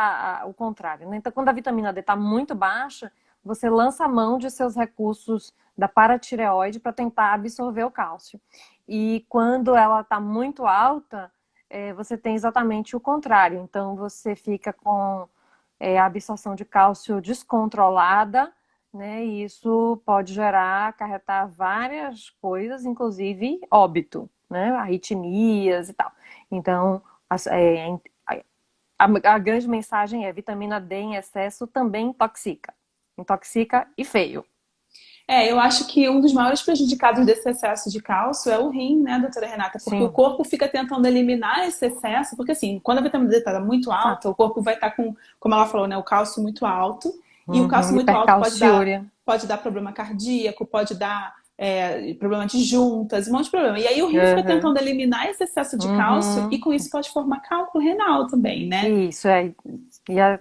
o contrário, né? Então, quando a vitamina D está muito baixa, você lança a mão de seus recursos da paratireoide para tentar absorver o cálcio. E quando ela está muito alta, você tem exatamente o contrário. Então, você fica com a absorção de cálcio descontrolada, né? E isso pode acarretar várias coisas, inclusive óbito, né? Arritmias e tal. Então, a grande mensagem é: vitamina D em excesso também intoxica. Intoxica e feio.
Eu acho que um dos maiores prejudicados desse excesso de cálcio é o rim, né, doutora Renata? Porque o
Sim,
corpo fica tentando eliminar esse excesso, porque assim, quando a vitamina D está muito alta,
exato.
o corpo vai estar com, como ela falou, né, o cálcio muito alto, e o cálcio
Uhum,
muito alto
hipercalciúria.
pode dar problema cardíaco, pode dar problema de juntas, um monte de problema. E aí o rim fica
Uhum,
tentando eliminar esse excesso de cálcio e
uhum.
com isso pode formar cálculo renal também, né?
Isso,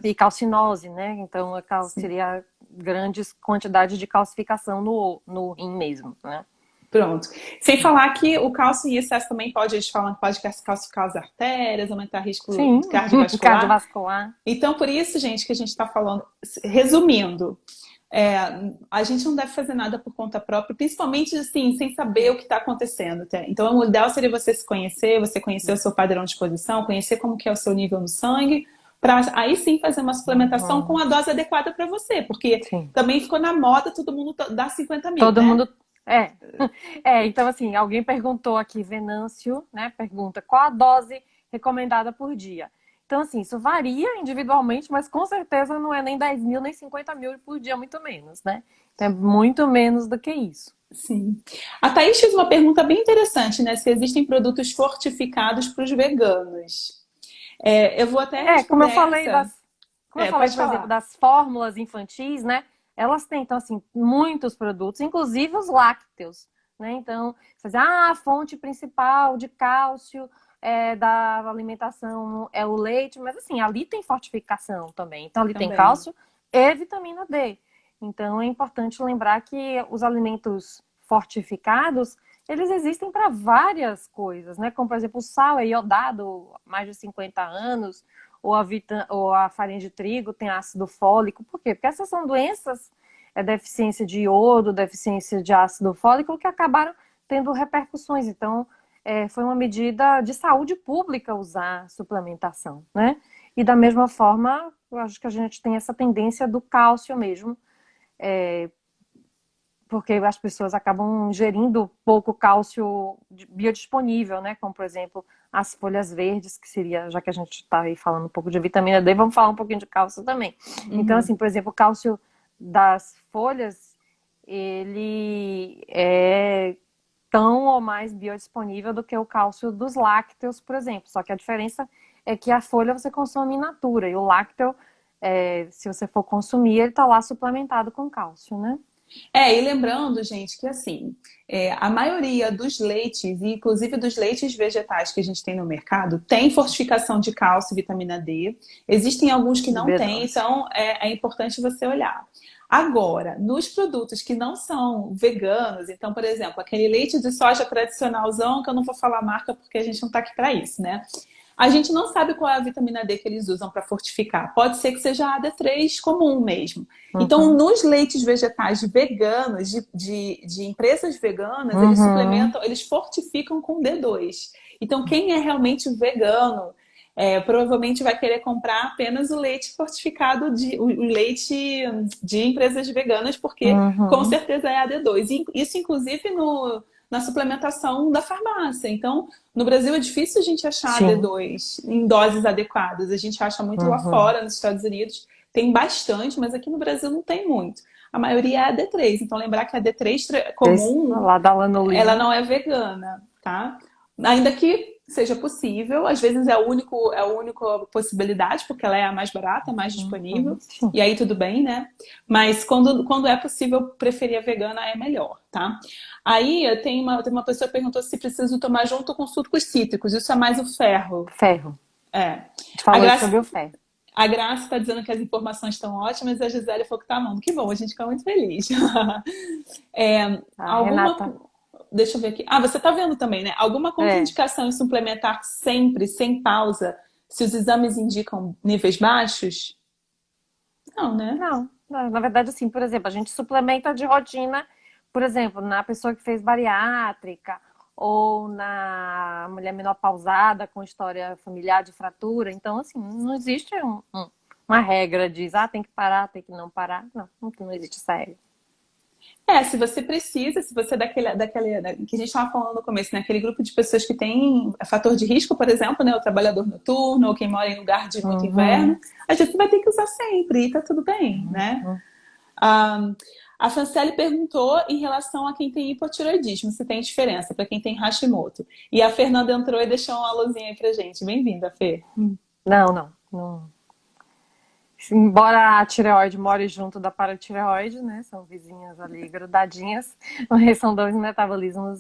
e calcinose, né? Então, seria grandes quantidades de calcificação no rim mesmo, né?
Pronto. Sem falar que o cálcio em excesso também pode, eles falam que pode calcificar as artérias, aumentar risco
Sim,
de cardiovascular.
cardiovascular.
Então, por isso, gente, que a gente está falando, resumindo, é, a gente não deve fazer nada por conta própria, principalmente assim, sem saber o que está acontecendo. Tá? Então, o ideal seria você se conhecer, você conhecer o seu padrão de exposição, conhecer como que é o seu nível no sangue, para aí sim fazer uma suplementação com
Uhum,
a dose adequada para você, porque
sim.
também ficou na moda todo mundo dar 50 mil,
Todo
né?
mundo. É. Então assim, alguém perguntou aqui, Venâncio, né? Pergunta qual a dose recomendada por dia. Então, assim, isso varia individualmente, mas com certeza não é nem 10 mil, nem 50 mil por dia, muito menos, né? Então, é muito menos do que isso.
Sim. A Thaís fez uma pergunta bem interessante, né? Se existem produtos fortificados para os veganos. Eu vou até
É, como
responder
eu falei
essa.
como eu falei,
Pode
por exemplo,
falar.
das fórmulas infantis, né? Elas têm, então, assim, muitos produtos, inclusive os lácteos, né? Então, você diz, a fonte principal de cálcio da alimentação é o leite, mas assim, ali tem fortificação também. Então, ali tem
Também.
cálcio e vitamina D. Então, é importante lembrar que os alimentos fortificados, eles existem para várias coisas, né? Como, por exemplo, o sal é iodado há mais de 50 anos, ou a farinha de trigo tem ácido fólico. Por quê? Porque essas são doenças, deficiência de iodo, deficiência de ácido fólico, que acabaram tendo repercussões. Então, foi uma medida de saúde pública usar suplementação, né? E da mesma forma, eu acho que a gente tem essa tendência do cálcio mesmo, porque as pessoas acabam ingerindo pouco cálcio biodisponível, né? Como, por exemplo, as folhas verdes, que seria, já que a gente está aí falando um pouco de vitamina D, vamos falar um pouquinho de cálcio também. Então,
Uhum.
assim, por exemplo, o cálcio das folhas, ele é tão ou mais biodisponível do que o cálcio dos lácteos, por exemplo. Só que a diferença é que a folha você consome in natura, e o lácteo, se você for consumir, ele está lá suplementado com cálcio, né?
E lembrando, gente, que assim, a maioria dos leites, e inclusive dos leites vegetais que a gente tem no mercado, tem fortificação de cálcio e vitamina D. Existem alguns que
De
não têm,
B12.
então é importante você olhar. Agora, nos produtos que não são veganos, então, por exemplo, aquele leite de soja tradicionalzão, que eu não vou falar a marca porque a gente não está aqui para isso, né? A gente não sabe qual é a vitamina D que eles usam para fortificar. Pode ser que seja a D3 comum mesmo. Então,
Uhum.
nos leites vegetais veganos, de empresas veganas, eles
Uhum.
suplementam, eles fortificam com D2. Então, quem é realmente vegano, provavelmente vai querer comprar apenas o leite fortificado, o leite de empresas veganas, porque com
Uhum.
certeza é a D2. E isso, inclusive, na suplementação da farmácia. Então, no Brasil é difícil a gente achar
Sim.
D2 em doses adequadas. A gente acha muito lá
Uhum.
fora, nos Estados Unidos, tem bastante, mas aqui no Brasil não tem muito. A maioria é a D3. Então, lembrar que a D3 comum,
Lá da
ela
lanolina.
não é vegana, tá? Ainda que seja possível, às vezes é a única possibilidade, porque ela é a mais barata, a mais
Uhum.
disponível,
Sim.
e aí tudo bem, né? Mas quando é possível preferir a vegana, é melhor, tá? Aí tem uma pessoa que perguntou se preciso tomar junto com sucos cítricos, isso é mais o ferro.
Ferro.
É.
A gente
A
falou
Graça
sobre o ferro.
a Graça está dizendo que as informações estão ótimas e a Gisele falou que tá amando. Que bom, a gente fica muito feliz.
A
Alguma.
Renata.
Deixa eu ver aqui. Você está vendo também, né? Alguma
É.
contraindicação em suplementar sempre, sem pausa, se os exames indicam níveis baixos? Não, né?
Não. Na verdade, assim, por exemplo, a gente suplementa de rotina, por exemplo, na pessoa que fez bariátrica ou na mulher menopausada com história familiar de fratura. Então, assim, não existe uma regra de tem que parar, tem que não parar. Não, não existe essa regra.
Se você precisa, se você é que a gente estava falando no começo, né? Aquele grupo de pessoas que tem fator de risco, por exemplo, né? O trabalhador noturno, ou quem mora em lugar de muito
Uhum,
inverno, a gente vai ter que usar sempre e tá tudo bem, né?
uhum.
Ah, a Franciele perguntou em relação a quem tem hipotireoidismo, se tem diferença para quem tem Hashimoto. E a Fernanda entrou e deixou uma luzinha aí pra gente. Bem-vinda, Fê.
Não, não, não. Embora a tireoide more junto da paratireoide, né? São vizinhas ali grudadinhas, mas são dois metabolismos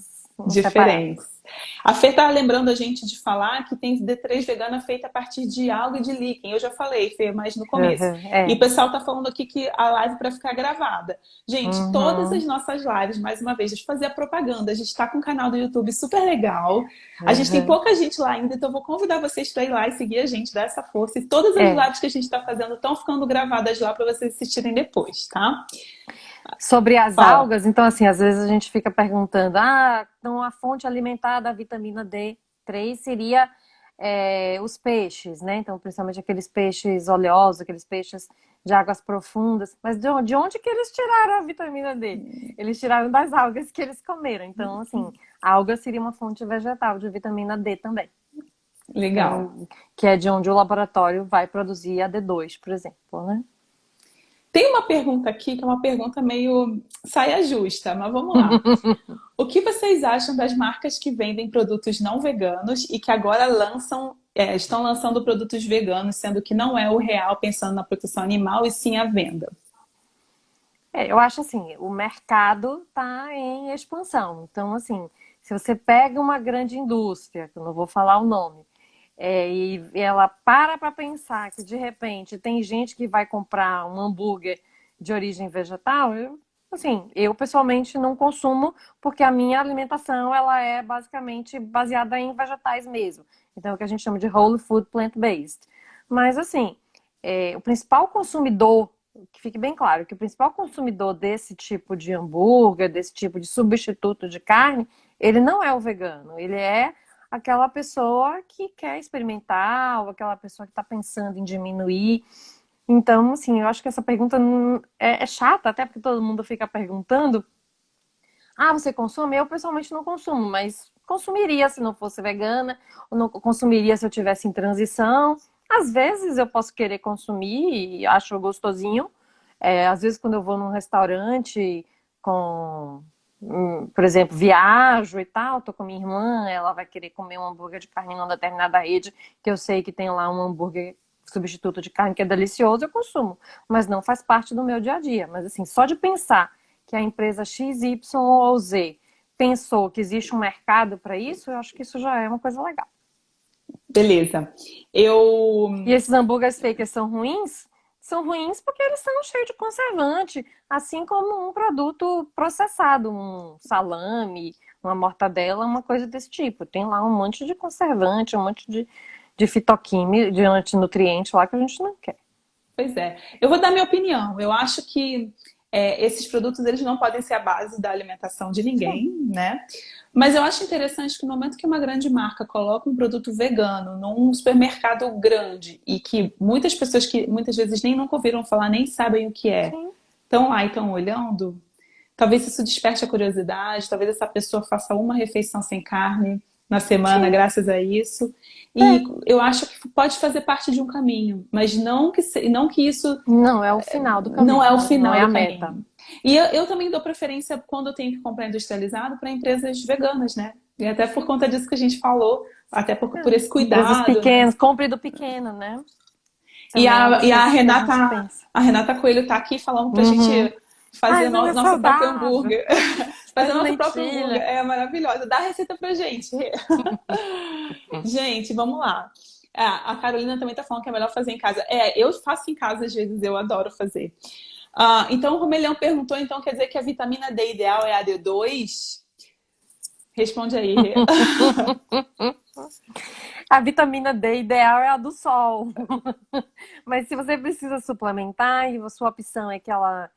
separados.
Diferentes. A Fê tá lembrando a gente de falar que tem D3 vegana feita a partir de alga e de líquen. Eu já falei, Fê, mas no começo.
Uhum,
E o
é.
pessoal tá falando aqui que a live para ficar gravada. Gente, todas as
Uhum,
nossas lives, mais uma vez, deixa eu fazer a propaganda. A gente tá com um canal do YouTube super legal. A gente tem
uhum.
pouca gente lá ainda, então eu vou convidar vocês para ir lá e seguir a gente, dar essa força. E todas as
É.
lives que a gente está fazendo estão ficando gravadas lá para vocês assistirem depois, tá?
Sobre as
Fala.
algas, então assim, às vezes a gente fica perguntando, então a fonte alimentar da vitamina D3 seria os peixes, né? Então, principalmente aqueles peixes oleosos, aqueles peixes de águas profundas. Mas de onde que eles tiraram a vitamina D? Eles tiraram das algas que eles comeram. Então, assim, a alga seria uma fonte vegetal de vitamina D também.
Legal.
Então, que é de onde o laboratório vai produzir a D2, por exemplo, né?
Tem uma pergunta aqui que é uma pergunta meio saia justa, mas vamos lá. O que vocês acham das marcas que vendem produtos não veganos e que agora estão lançando produtos veganos, sendo que não é o real pensando na proteção animal e sim a venda?
Eu acho assim, o mercado está em expansão. Então, assim, se você pega uma grande indústria, que eu não vou falar o nome, e ela para pensar que de repente tem gente que vai comprar um hambúrguer de origem vegetal, eu pessoalmente não consumo porque a minha alimentação ela é basicamente baseada em vegetais mesmo. Então, é o que a gente chama de whole food plant-based. Mas assim, o principal consumidor, que fique bem claro, que o principal consumidor desse tipo de hambúrguer, desse tipo de substituto de carne, ele não é o vegano, ele é aquela pessoa que quer experimentar, ou aquela pessoa que está pensando em diminuir. Então, assim, eu acho que essa pergunta é chata, até porque todo mundo fica perguntando. Você consome? Eu pessoalmente não consumo, mas consumiria se não fosse vegana, ou não consumiria se eu tivesse em transição. Às vezes eu posso querer consumir e acho gostosinho. Às vezes quando eu vou num restaurante com, por exemplo, viajo e tal, tô com minha irmã, ela vai querer comer um hambúrguer de carne numa determinada rede, que eu sei que tem lá um hambúrguer substituto de carne que é delicioso, eu consumo. Mas não faz parte do meu dia a dia. Mas assim, só de pensar que a empresa X, Y ou Z pensou que existe um mercado para isso, eu acho que isso já é uma coisa legal.
Beleza. Eu.
E esses hambúrgueres fakers são ruins? São ruins porque eles são cheios de conservante, assim como um produto processado, um salame, uma mortadela, uma coisa desse tipo. Tem lá um monte de conservante, um monte de fitoquímico, de antinutriente lá que a gente não quer.
Pois é. Eu vou dar minha opinião. Eu acho que esses produtos eles não podem ser a base da alimentação de ninguém, né? Mas eu acho interessante que no momento que uma grande marca coloca um produto vegano num supermercado grande e que muitas pessoas que muitas vezes nem nunca ouviram falar, nem sabem o que é,
Sim.
estão lá e estão olhando, talvez isso desperte a curiosidade, talvez essa pessoa faça uma refeição sem carne na semana
Sim.
graças a isso. E
É.
eu acho que pode fazer parte de um caminho, mas não que isso
Não é o final do
não é o
caminho, não
final
é
do
a meta.
caminho. E eu também dou preferência quando eu tenho que comprar industrializado para empresas veganas, né? E até por conta disso que a gente falou, até por esse
Empresas
cuidado, né?
pequenas, compre do pequeno, né?
E
Também é uma
a,
das
e a
coisas que a gente
Renata,
pensa.
a Renata Coelho tá aqui falando pra gente
Uhum.
fazer
Mas é
nosso próprio
saudável.
hambúrguer. Fazer
Faz
nosso próprio hambúrguer.
lentilha.
É maravilhosa. Dá a receita pra gente. Gente, vamos lá. A Carolina também tá falando que é melhor fazer em casa. Eu faço em casa às vezes, eu adoro fazer. Então, o Romelhão perguntou, então quer dizer que a vitamina D ideal é a D2? Responde aí, Rê.
A vitamina D ideal é a do sol. Mas se você precisa suplementar e a sua opção é que ela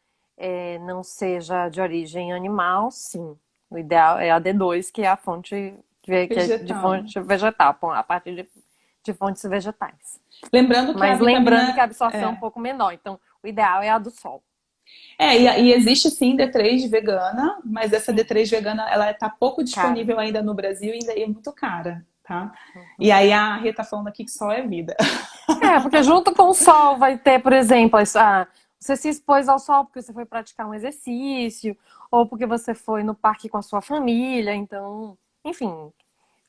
não seja de origem animal, sim. O ideal é a D2, que é a fonte que é de
Vegetal.
fonte vegetal, a partir de fontes vegetais.
Lembrando que a
Mas lembrando que a
vitamina.
absorção é um pouco menor. Então, o ideal é a do sol.
E existe sim D3 vegana, mas essa D3 vegana, ela tá pouco
Cara.
disponível ainda no Brasil e ainda é muito cara, tá? E
Uhum.
aí a Rê tá falando aqui que sol é vida.
Porque junto com o sol vai ter, por exemplo, você se expôs ao sol porque você foi praticar um exercício, ou porque você foi no parque com a sua família. Então, enfim,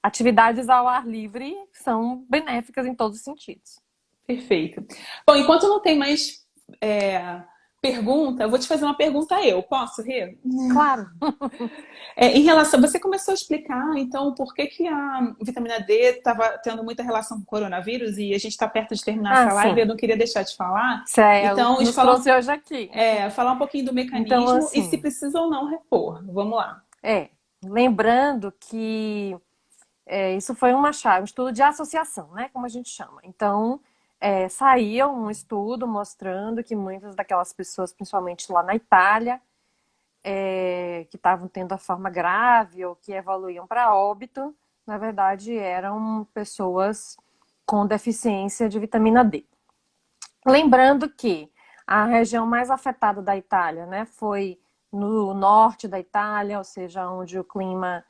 atividades ao ar livre são benéficas em todos os sentidos.
Perfeito. Bom, enquanto não tem mais pergunta, eu vou te fazer uma pergunta eu. Posso, Rê?
Claro.
Em relação, você começou a explicar, então, por que que a vitamina D estava tendo muita relação com o coronavírus e a gente está perto de terminar
Ah,
essa live, eu
sim.
não queria deixar de falar.
Isso é o
Então,
que nos trouxe hoje aqui.
falar um pouquinho do
Então,
mecanismo e se
assim,
precisa ou não repor. Vamos lá.
lembrando que isso foi um estudo de associação, né, como a gente chama. Então, saiu um estudo mostrando que muitas daquelas pessoas, principalmente lá na Itália, que estavam tendo a forma grave ou que evoluíam para óbito, na verdade eram pessoas com deficiência de vitamina D. Lembrando que a região mais afetada da Itália, né, foi no norte da Itália, ou seja, onde o clima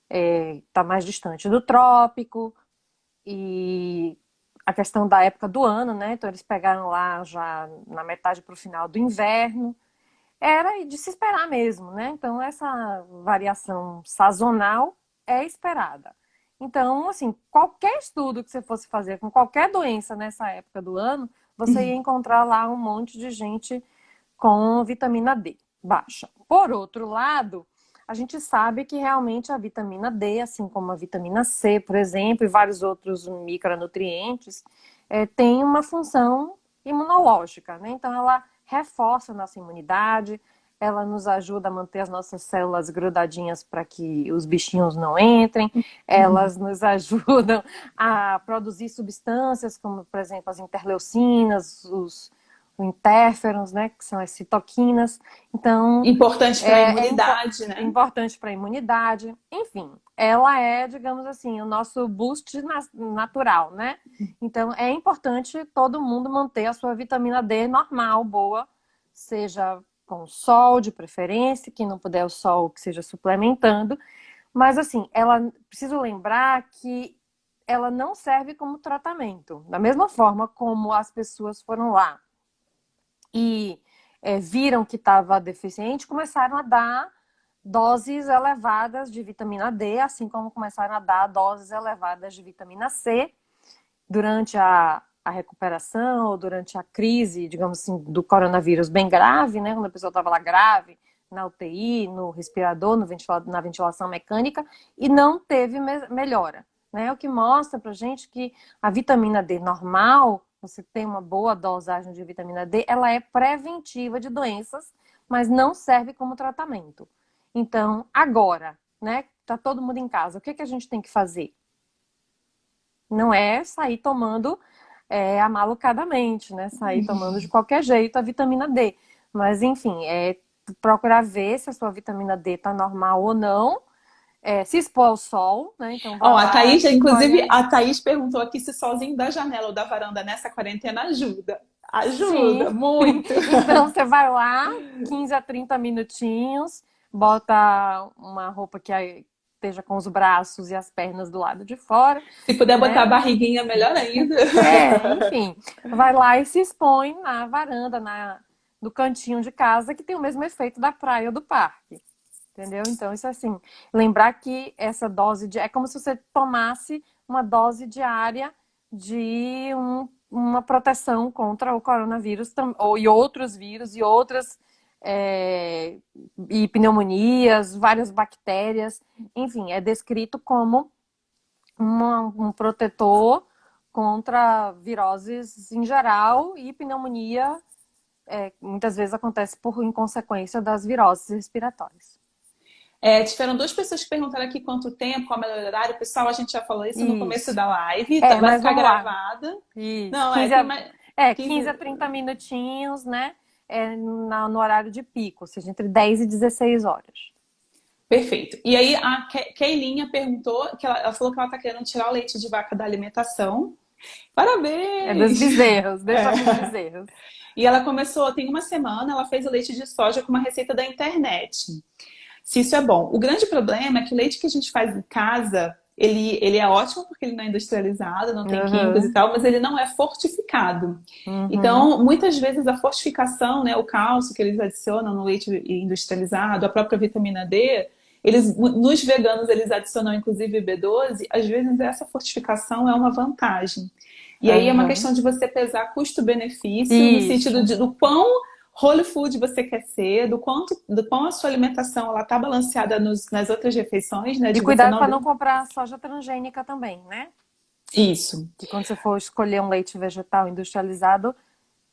está mais distante do trópico, e a questão da época do ano, né? Então eles pegaram lá já na metade para o final do inverno. Era de se esperar mesmo, né? Então essa variação sazonal é esperada. Então, assim, qualquer estudo que você fosse fazer com qualquer doença nessa época do ano, você ia encontrar lá um monte de gente com vitamina D baixa. Por outro lado, a gente sabe que realmente a vitamina D, assim como a vitamina C, por exemplo, e vários outros micronutrientes, tem uma função imunológica, né? Então, ela reforça a nossa imunidade, ela nos ajuda a manter as nossas células grudadinhas para que os bichinhos não entrem, elas nos ajudam a produzir substâncias como, por exemplo, as interleucinas, os interferons, né, que são as citoquinas. Então,
Importante para a imunidade, né?
importante para a imunidade. Enfim, ela é, digamos assim, o nosso boost natural, né? Então, é importante todo mundo manter a sua vitamina D normal, boa, seja com sol de preferência, quem não puder o sol, que seja suplementando. Mas, assim, ela preciso lembrar que ela não serve como tratamento. Da mesma forma como as pessoas foram lá e viram que estava deficiente, começaram a dar doses elevadas de vitamina D, assim como começaram a dar doses elevadas de vitamina C durante a recuperação ou durante a crise, digamos assim, do coronavírus bem grave, né? Quando a pessoa estava lá grave, na UTI, no respirador, na ventilação mecânica, e não teve melhora. Né? O que mostra pra gente que a vitamina D normal, você tem uma boa dosagem de vitamina D, ela é preventiva de doenças, mas não serve como tratamento. Então, agora, né? Tá todo mundo em casa, o que a gente tem que fazer? Não é sair tomando amalucadamente, né? Sair tomando de qualquer jeito a vitamina D. Mas, enfim, procurar ver se a sua vitamina D tá normal ou não. Se expor ao sol, né? Então vai
Ó, a
lá,
Thaís, inclusive,
escolhe.
a Thaís perguntou aqui se sozinho da janela ou da varanda nessa quarentena ajuda. Ajuda,
Sim.
muito.
Então você vai lá, 15 a 30 minutinhos, bota uma roupa que esteja com os braços e as pernas do lado de fora,
Se puder botar a
né?
barriguinha, melhor ainda.
Enfim, vai lá e se expõe na varanda, no cantinho de casa, que tem o mesmo efeito da praia ou do parque. Entendeu? Então, isso é assim, lembrar que essa dose é como se você tomasse uma dose diária de uma proteção contra o coronavírus e outros vírus e outras e pneumonias, várias bactérias, enfim, é descrito como um protetor contra viroses em geral e pneumonia muitas vezes acontece em consequência das viroses respiratórias.
Tiveram duas pessoas que perguntaram aqui quanto tempo, qual é o melhor horário. Pessoal, a gente já falou isso no começo
Isso.
da live, vai
Mas
ficar
vamos lá.
gravada.
Isso.
Não,
15
tem
a,
mais
15
15.
a 30 minutinhos, né? No horário de pico, ou seja, entre 10 e 16 horas.
Perfeito. E aí a Keilinha perguntou que ela falou que ela está querendo tirar o leite de vaca da alimentação.
É dos
Parabéns!
bezerros, deixa dos bezerros.
E ela começou, tem uma semana, ela fez o leite de soja com uma receita da internet. Se isso é bom. O grande problema é que o leite que a gente faz em casa, ele é ótimo porque ele não é industrializado, não tem químicos e
Uhum,
tal, mas ele não é fortificado.
uhum.
Então, muitas vezes a fortificação, né, o cálcio que eles adicionam no leite industrializado, a própria vitamina D, eles, nos veganos eles adicionam inclusive B12, às vezes essa fortificação é uma vantagem. E aí é uma
Aham.
questão de você pesar custo-benefício no sentido
Isso.
do quão whole food você quer ser, do quão a sua alimentação ela tá balanceada nas outras refeições, né?
E
De você
cuidado
não.
para não comprar soja transgênica também, né?
Isso.
Que quando você for escolher um leite vegetal industrializado,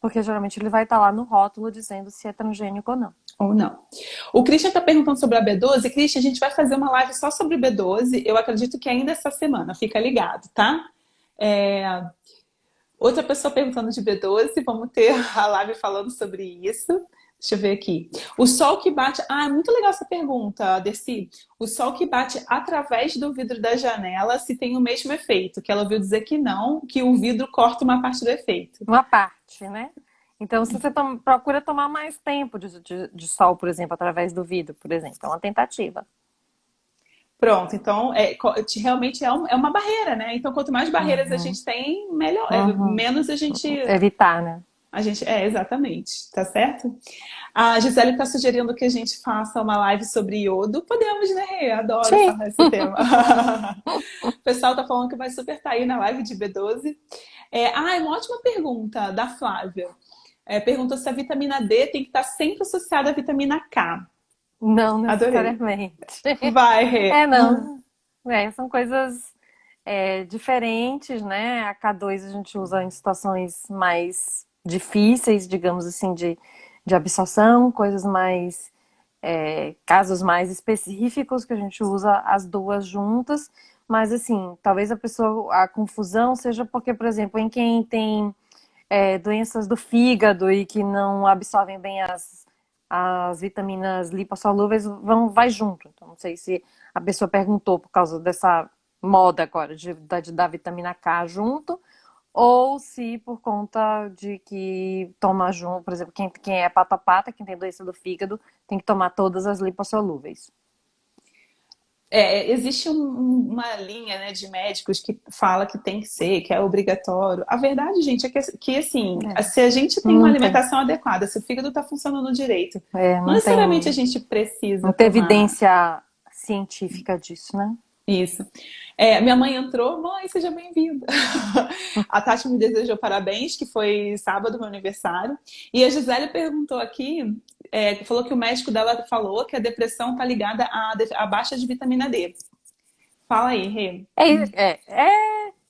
porque geralmente ele vai estar lá no rótulo dizendo se é transgênico ou não.
Ou não. O Christian está perguntando sobre a B12. Christian, a gente vai fazer uma live só sobre B12. Eu acredito que ainda essa semana. Fica ligado, tá? É, outra pessoa perguntando de B12, vamos ter a live falando sobre isso. Deixa eu ver aqui. O sol que bate. Ah, muito legal essa pergunta, Dercy. O sol que bate através do vidro da janela, se tem o mesmo efeito? Que ela ouviu dizer que não, que o vidro corta uma parte do efeito.
Uma parte, né? Então, se você procura tomar mais tempo de sol, por exemplo, através do vidro, por exemplo, é uma tentativa.
Pronto, então realmente é uma barreira, né? Então, quanto mais barreiras a
Uhum,
gente tem, melhor,
uhum.
menos a gente.
Evitar, né?
Exatamente, tá certo? A Gisele está sugerindo que a gente faça uma live sobre iodo. Podemos, né, Rê? Adoro
Sim.
esse tema. O pessoal tá falando que vai super estar aí na live de B12. É uma ótima pergunta da Flávia. Perguntou se a vitamina D tem que estar sempre associada à vitamina K.
Não
Adorei.
necessariamente.
Vai, Rê.
É, não. São coisas diferentes, né? A K2 a gente usa em situações mais difíceis, digamos assim, de absorção, coisas mais, casos mais específicos que a gente usa as duas juntas. Mas, assim, talvez a confusão seja porque, por exemplo, em quem tem doenças do fígado e que não absorvem bem as vitaminas lipossolúveis vai junto. Então, não sei se a pessoa perguntou por causa dessa moda agora de dar vitamina K junto, ou se por conta de que toma junto, por exemplo, quem é pata-pata, quem tem doença do fígado, tem que tomar todas as lipossolúveis.
Existe uma linha, né, de médicos que fala que tem que ser, que é obrigatório. A verdade, gente, é que assim,
É,
se a gente tem uma
não tem.
alimentação adequada, se o fígado está funcionando direito, não
Não tem,
necessariamente a gente
não
precisa
tem
tomar
evidência científica disso, né?
isso. Minha mãe entrou, mãe, seja bem-vinda. A Tati me desejou parabéns, que foi sábado, meu aniversário. E a Gisele perguntou aqui, falou que o médico dela falou que a depressão está ligada à baixa de vitamina D. Fala aí, Rê.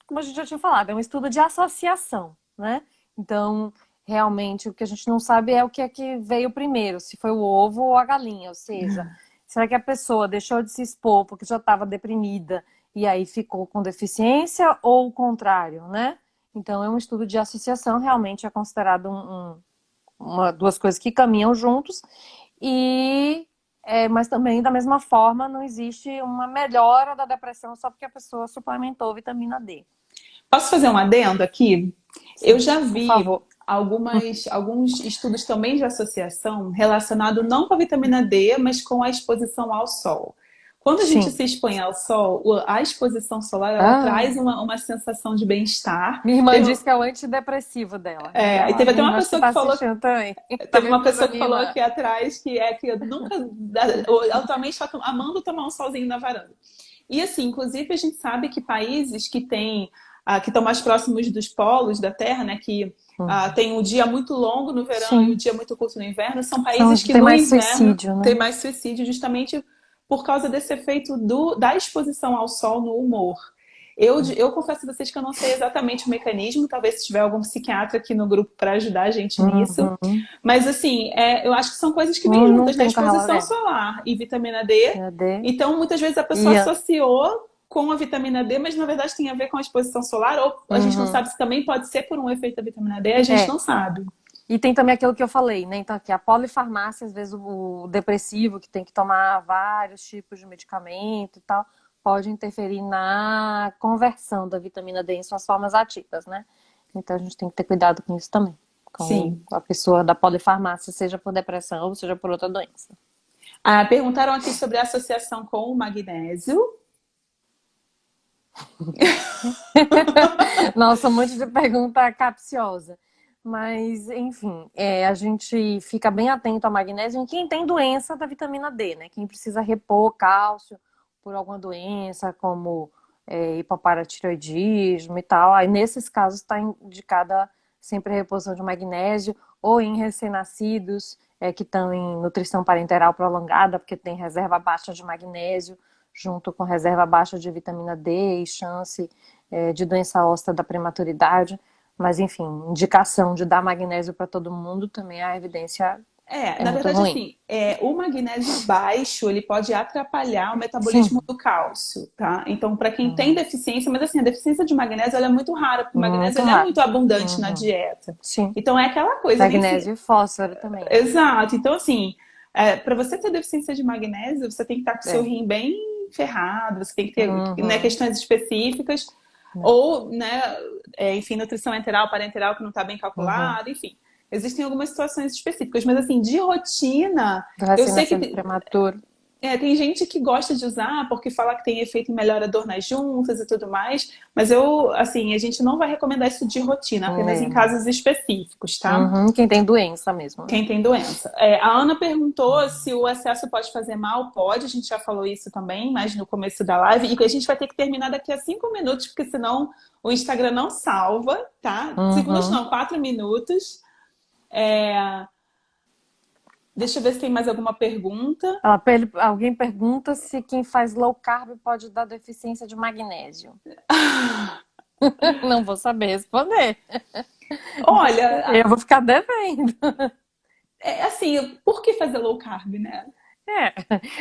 Como a gente já tinha falado, é um estudo de associação, né? Então, realmente, o que a gente não sabe é o que é que veio primeiro, se foi o ovo ou a galinha, ou seja, será que a pessoa deixou de se expor porque já estava deprimida e aí ficou com deficiência ou o contrário, né? Então, é um estudo de associação, realmente é considerado duas coisas que caminham juntos e mas também, da mesma forma, não existe uma melhora da depressão só porque a pessoa suplementou vitamina D.
Posso fazer um adendo aqui? Eu
Sim,
já
por
vi
favor.
alguns estudos também de associação relacionado não com a vitamina D, mas com a exposição ao sol. Quando a gente
Sim.
se expõe ao sol, a exposição solar ela
Ah,
traz uma sensação de bem-estar.
minha irmã disse que é o antidepressivo dela.
E teve até
Minha
uma
irmã acho que
pessoa que
está
falou
assistindo também. Tá
Teve
vendo
uma
coisa da
pessoa que
minha
falou
irmã?
aqui atrás que eu nunca. Ela também está amando tomar um solzinho na varanda. E assim, inclusive a gente sabe que países que têm, que estão mais próximos dos polos da Terra, né, que tem um dia muito longo no verão e um
Sim.
dia muito curto no inverno, são
São
países
os que
que
têm
no
mais
inverno
suicídio,
tem
né?
mais suicídio, justamente por causa desse efeito da exposição ao sol no humor. Eu confesso a vocês que eu não sei exatamente o mecanismo, talvez se tiver algum psiquiatra aqui no grupo para ajudar a gente nisso.
Uhum.
Mas assim, eu acho que são coisas que vêm
Não
juntas, né?
tem
Exposição
correlação.
solar e vitamina D.
D.
Então, muitas vezes a pessoa
E,
associou com a vitamina D, mas na verdade tem a ver com a exposição solar, ou a gente não
uhum.
sabe se também pode ser por um efeito da vitamina D, a gente não sabe.
E tem também aquilo que eu falei, né? Então, aqui a polifarmácia, às vezes o depressivo, que tem que tomar vários tipos de medicamento e tal, pode interferir na conversão da vitamina D em suas formas ativas, né? Então a gente tem que ter cuidado com isso também. com
Sim.
a pessoa da polifarmácia, seja por depressão ou seja por outra doença.
Perguntaram aqui sobre a associação com o magnésio.
Nossa, um monte de pergunta capciosa. Mas, enfim, a gente fica bem atento ao magnésio em quem tem doença da vitamina D, né? Quem precisa repor cálcio por alguma doença, como hipoparatiroidismo e tal. Aí, nesses casos, está indicada sempre a reposição de magnésio, ou em recém-nascidos que estão em nutrição parenteral prolongada, porque tem reserva baixa de magnésio, junto com reserva baixa de vitamina D e chance de doença óssea da prematuridade. Mas, enfim, indicação de dar magnésio para todo mundo também a evidência é
Na
muito
verdade,
ruim.
assim, o magnésio baixo, ele pode atrapalhar o metabolismo
Sim.
do cálcio, tá? Então, para quem tem deficiência, mas assim, a deficiência de magnésio, ela é muito rara, porque o magnésio,
Muito
ele é
raro.
muito abundante na dieta.
Sim.
Então, é aquela coisa, nem se...
Magnésio e fósforo também, né?
Exato. Então, assim, para você ter deficiência de magnésio, você tem que estar com o seu
É.
rim bem ferrado, você tem que ter, né, questões específicas, ou, né, enfim, nutrição enteral, parenteral que não está bem calculada, enfim. Existem algumas situações específicas, mas assim, de rotina,
Do
eu sei que
recém-nascido prematuro.
tem gente que gosta de usar porque fala que tem efeito em melhora a dor nas juntas e tudo mais, mas eu, assim, a gente não vai recomendar isso de rotina, apenas em casos específicos, tá?
Quem tem doença mesmo, né?
Quem tem doença. A Ana perguntou se o excesso pode fazer mal. Pode, a gente já falou isso também, mas no começo da live. E que a gente vai ter que terminar daqui a 5 minutos, porque senão o Instagram não salva, tá? 5 minutos não, 4 minutos. Deixa eu ver se tem mais alguma pergunta.
Alguém pergunta se quem faz low carb pode dar deficiência de magnésio. Não vou saber responder.
Olha,
Eu vou ficar devendo.
assim, por que fazer low carb, né?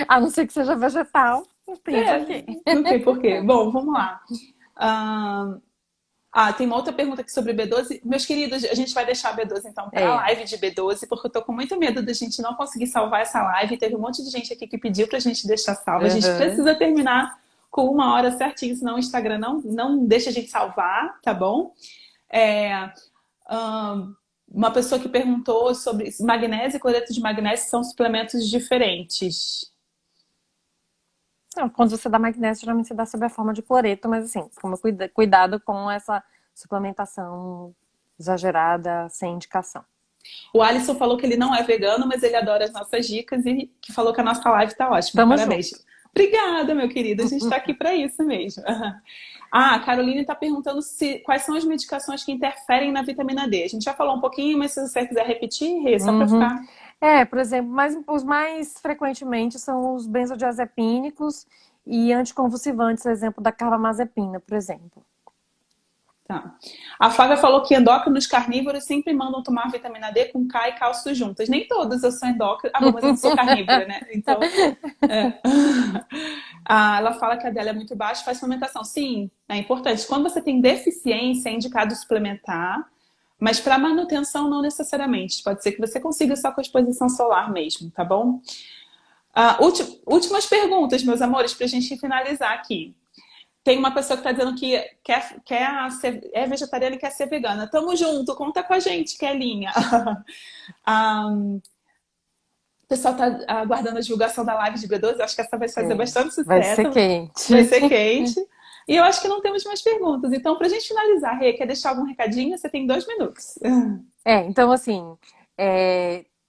A não ser que seja vegetal, não tem porquê.
Não tem porquê. Bom, vamos lá. Tem uma outra pergunta aqui sobre B12. Meus queridos, a gente vai deixar a B12 então para a live de B12, porque eu tô com muito medo da gente não conseguir salvar essa live. Teve um monte de gente aqui que pediu pra gente deixar salva. A gente precisa terminar com 1 hora certinho, senão o Instagram não deixa a gente salvar, tá bom? Uma pessoa que perguntou sobre magnésio e cloreto de magnésio são suplementos diferentes.
Não, quando você dá magnésio, geralmente você dá sob a forma de cloreto, mas assim, cuidado com essa suplementação exagerada, sem indicação.
O Alisson falou que ele não é vegano, mas ele adora as nossas dicas e que falou que a nossa live tá ótima.
Tamo
Parabéns.
junto.
Obrigada, meu querido. A gente tá aqui para isso mesmo. A Caroline está perguntando quais são as medicações que interferem na vitamina D. A gente já falou um pouquinho, mas se você quiser repetir, só para ficar...
Por exemplo, os mais frequentemente são os benzodiazepínicos e anticonvulsivantes, exemplo da carbamazepina, por exemplo.
Tá. A Flávia falou que endócrinos carnívoros sempre mandam tomar vitamina D com K e cálcio juntas. Nem todos eu sou endócrina. Bom, mas eu não sou carnívora, né? Então, ela fala que a dela é muito baixa, faz suplementação. Sim, é importante. Quando você tem deficiência, é indicado suplementar, mas para manutenção não necessariamente. Pode ser que você consiga só com a exposição solar mesmo, tá bom? Últimas perguntas, meus amores, para a gente finalizar aqui. Tem uma pessoa que está dizendo que é vegetariana e quer ser vegana. Tamo junto, conta com a gente, Kelinha. O pessoal está aguardando a divulgação da live de B12. Acho que essa vai fazer bastante sucesso.
Vai ser quente.
Vai ser quente. E eu acho que não temos mais perguntas. Então, para a gente finalizar, Rê, quer deixar algum recadinho? Você tem 2 minutos.
Então assim,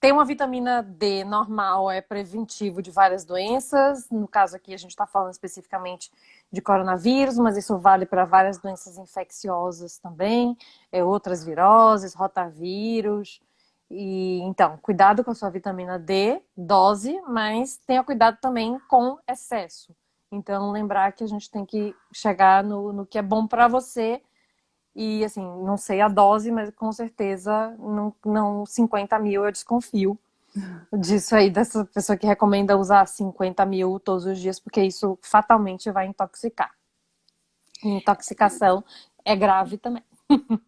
ter uma vitamina D normal é preventivo de várias doenças. No caso aqui, a gente está falando especificamente de coronavírus, mas isso vale para várias doenças infecciosas também, outras viroses, rotavírus. Então, cuidado com a sua vitamina D, dose, mas tenha cuidado também com excesso. Então, lembrar que a gente tem que chegar no que é bom para você. E, assim, não sei a dose, mas com certeza não 50 mil eu desconfio disso aí, dessa pessoa que recomenda usar 50 mil todos os dias, porque isso fatalmente vai intoxicar. E intoxicação é grave também.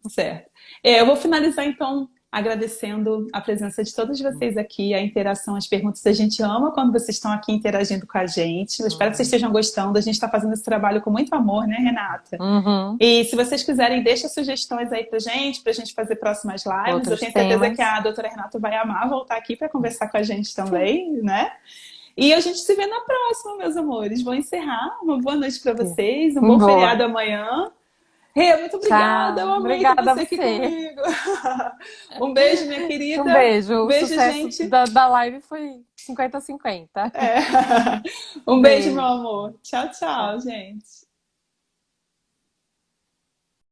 Certo. Eu vou finalizar, então, agradecendo a presença de todos vocês aqui, a interação, as perguntas. A gente ama quando vocês estão aqui interagindo com a gente. Eu espero que vocês estejam gostando. A gente está fazendo esse trabalho com muito amor, né, Renata?
Uhum.
E se vocês quiserem, deixa sugestões aí pra gente fazer próximas lives.
Outros
Eu tenho certeza
temas.
que a doutora Renata vai amar voltar aqui para conversar com a gente também, né? E a gente se vê na próxima, meus amores. Vou encerrar. Uma boa noite para vocês, um bom
Boa.
feriado amanhã. Rê, muito obrigada. Eu amei ter
Obrigada
você aqui
a você.
comigo. Um beijo, minha querida.
Um beijo.
Beijo,
o sucesso
gente.
da live foi 50-50.
Um beijo, meu amor. Tchau, tchau, gente.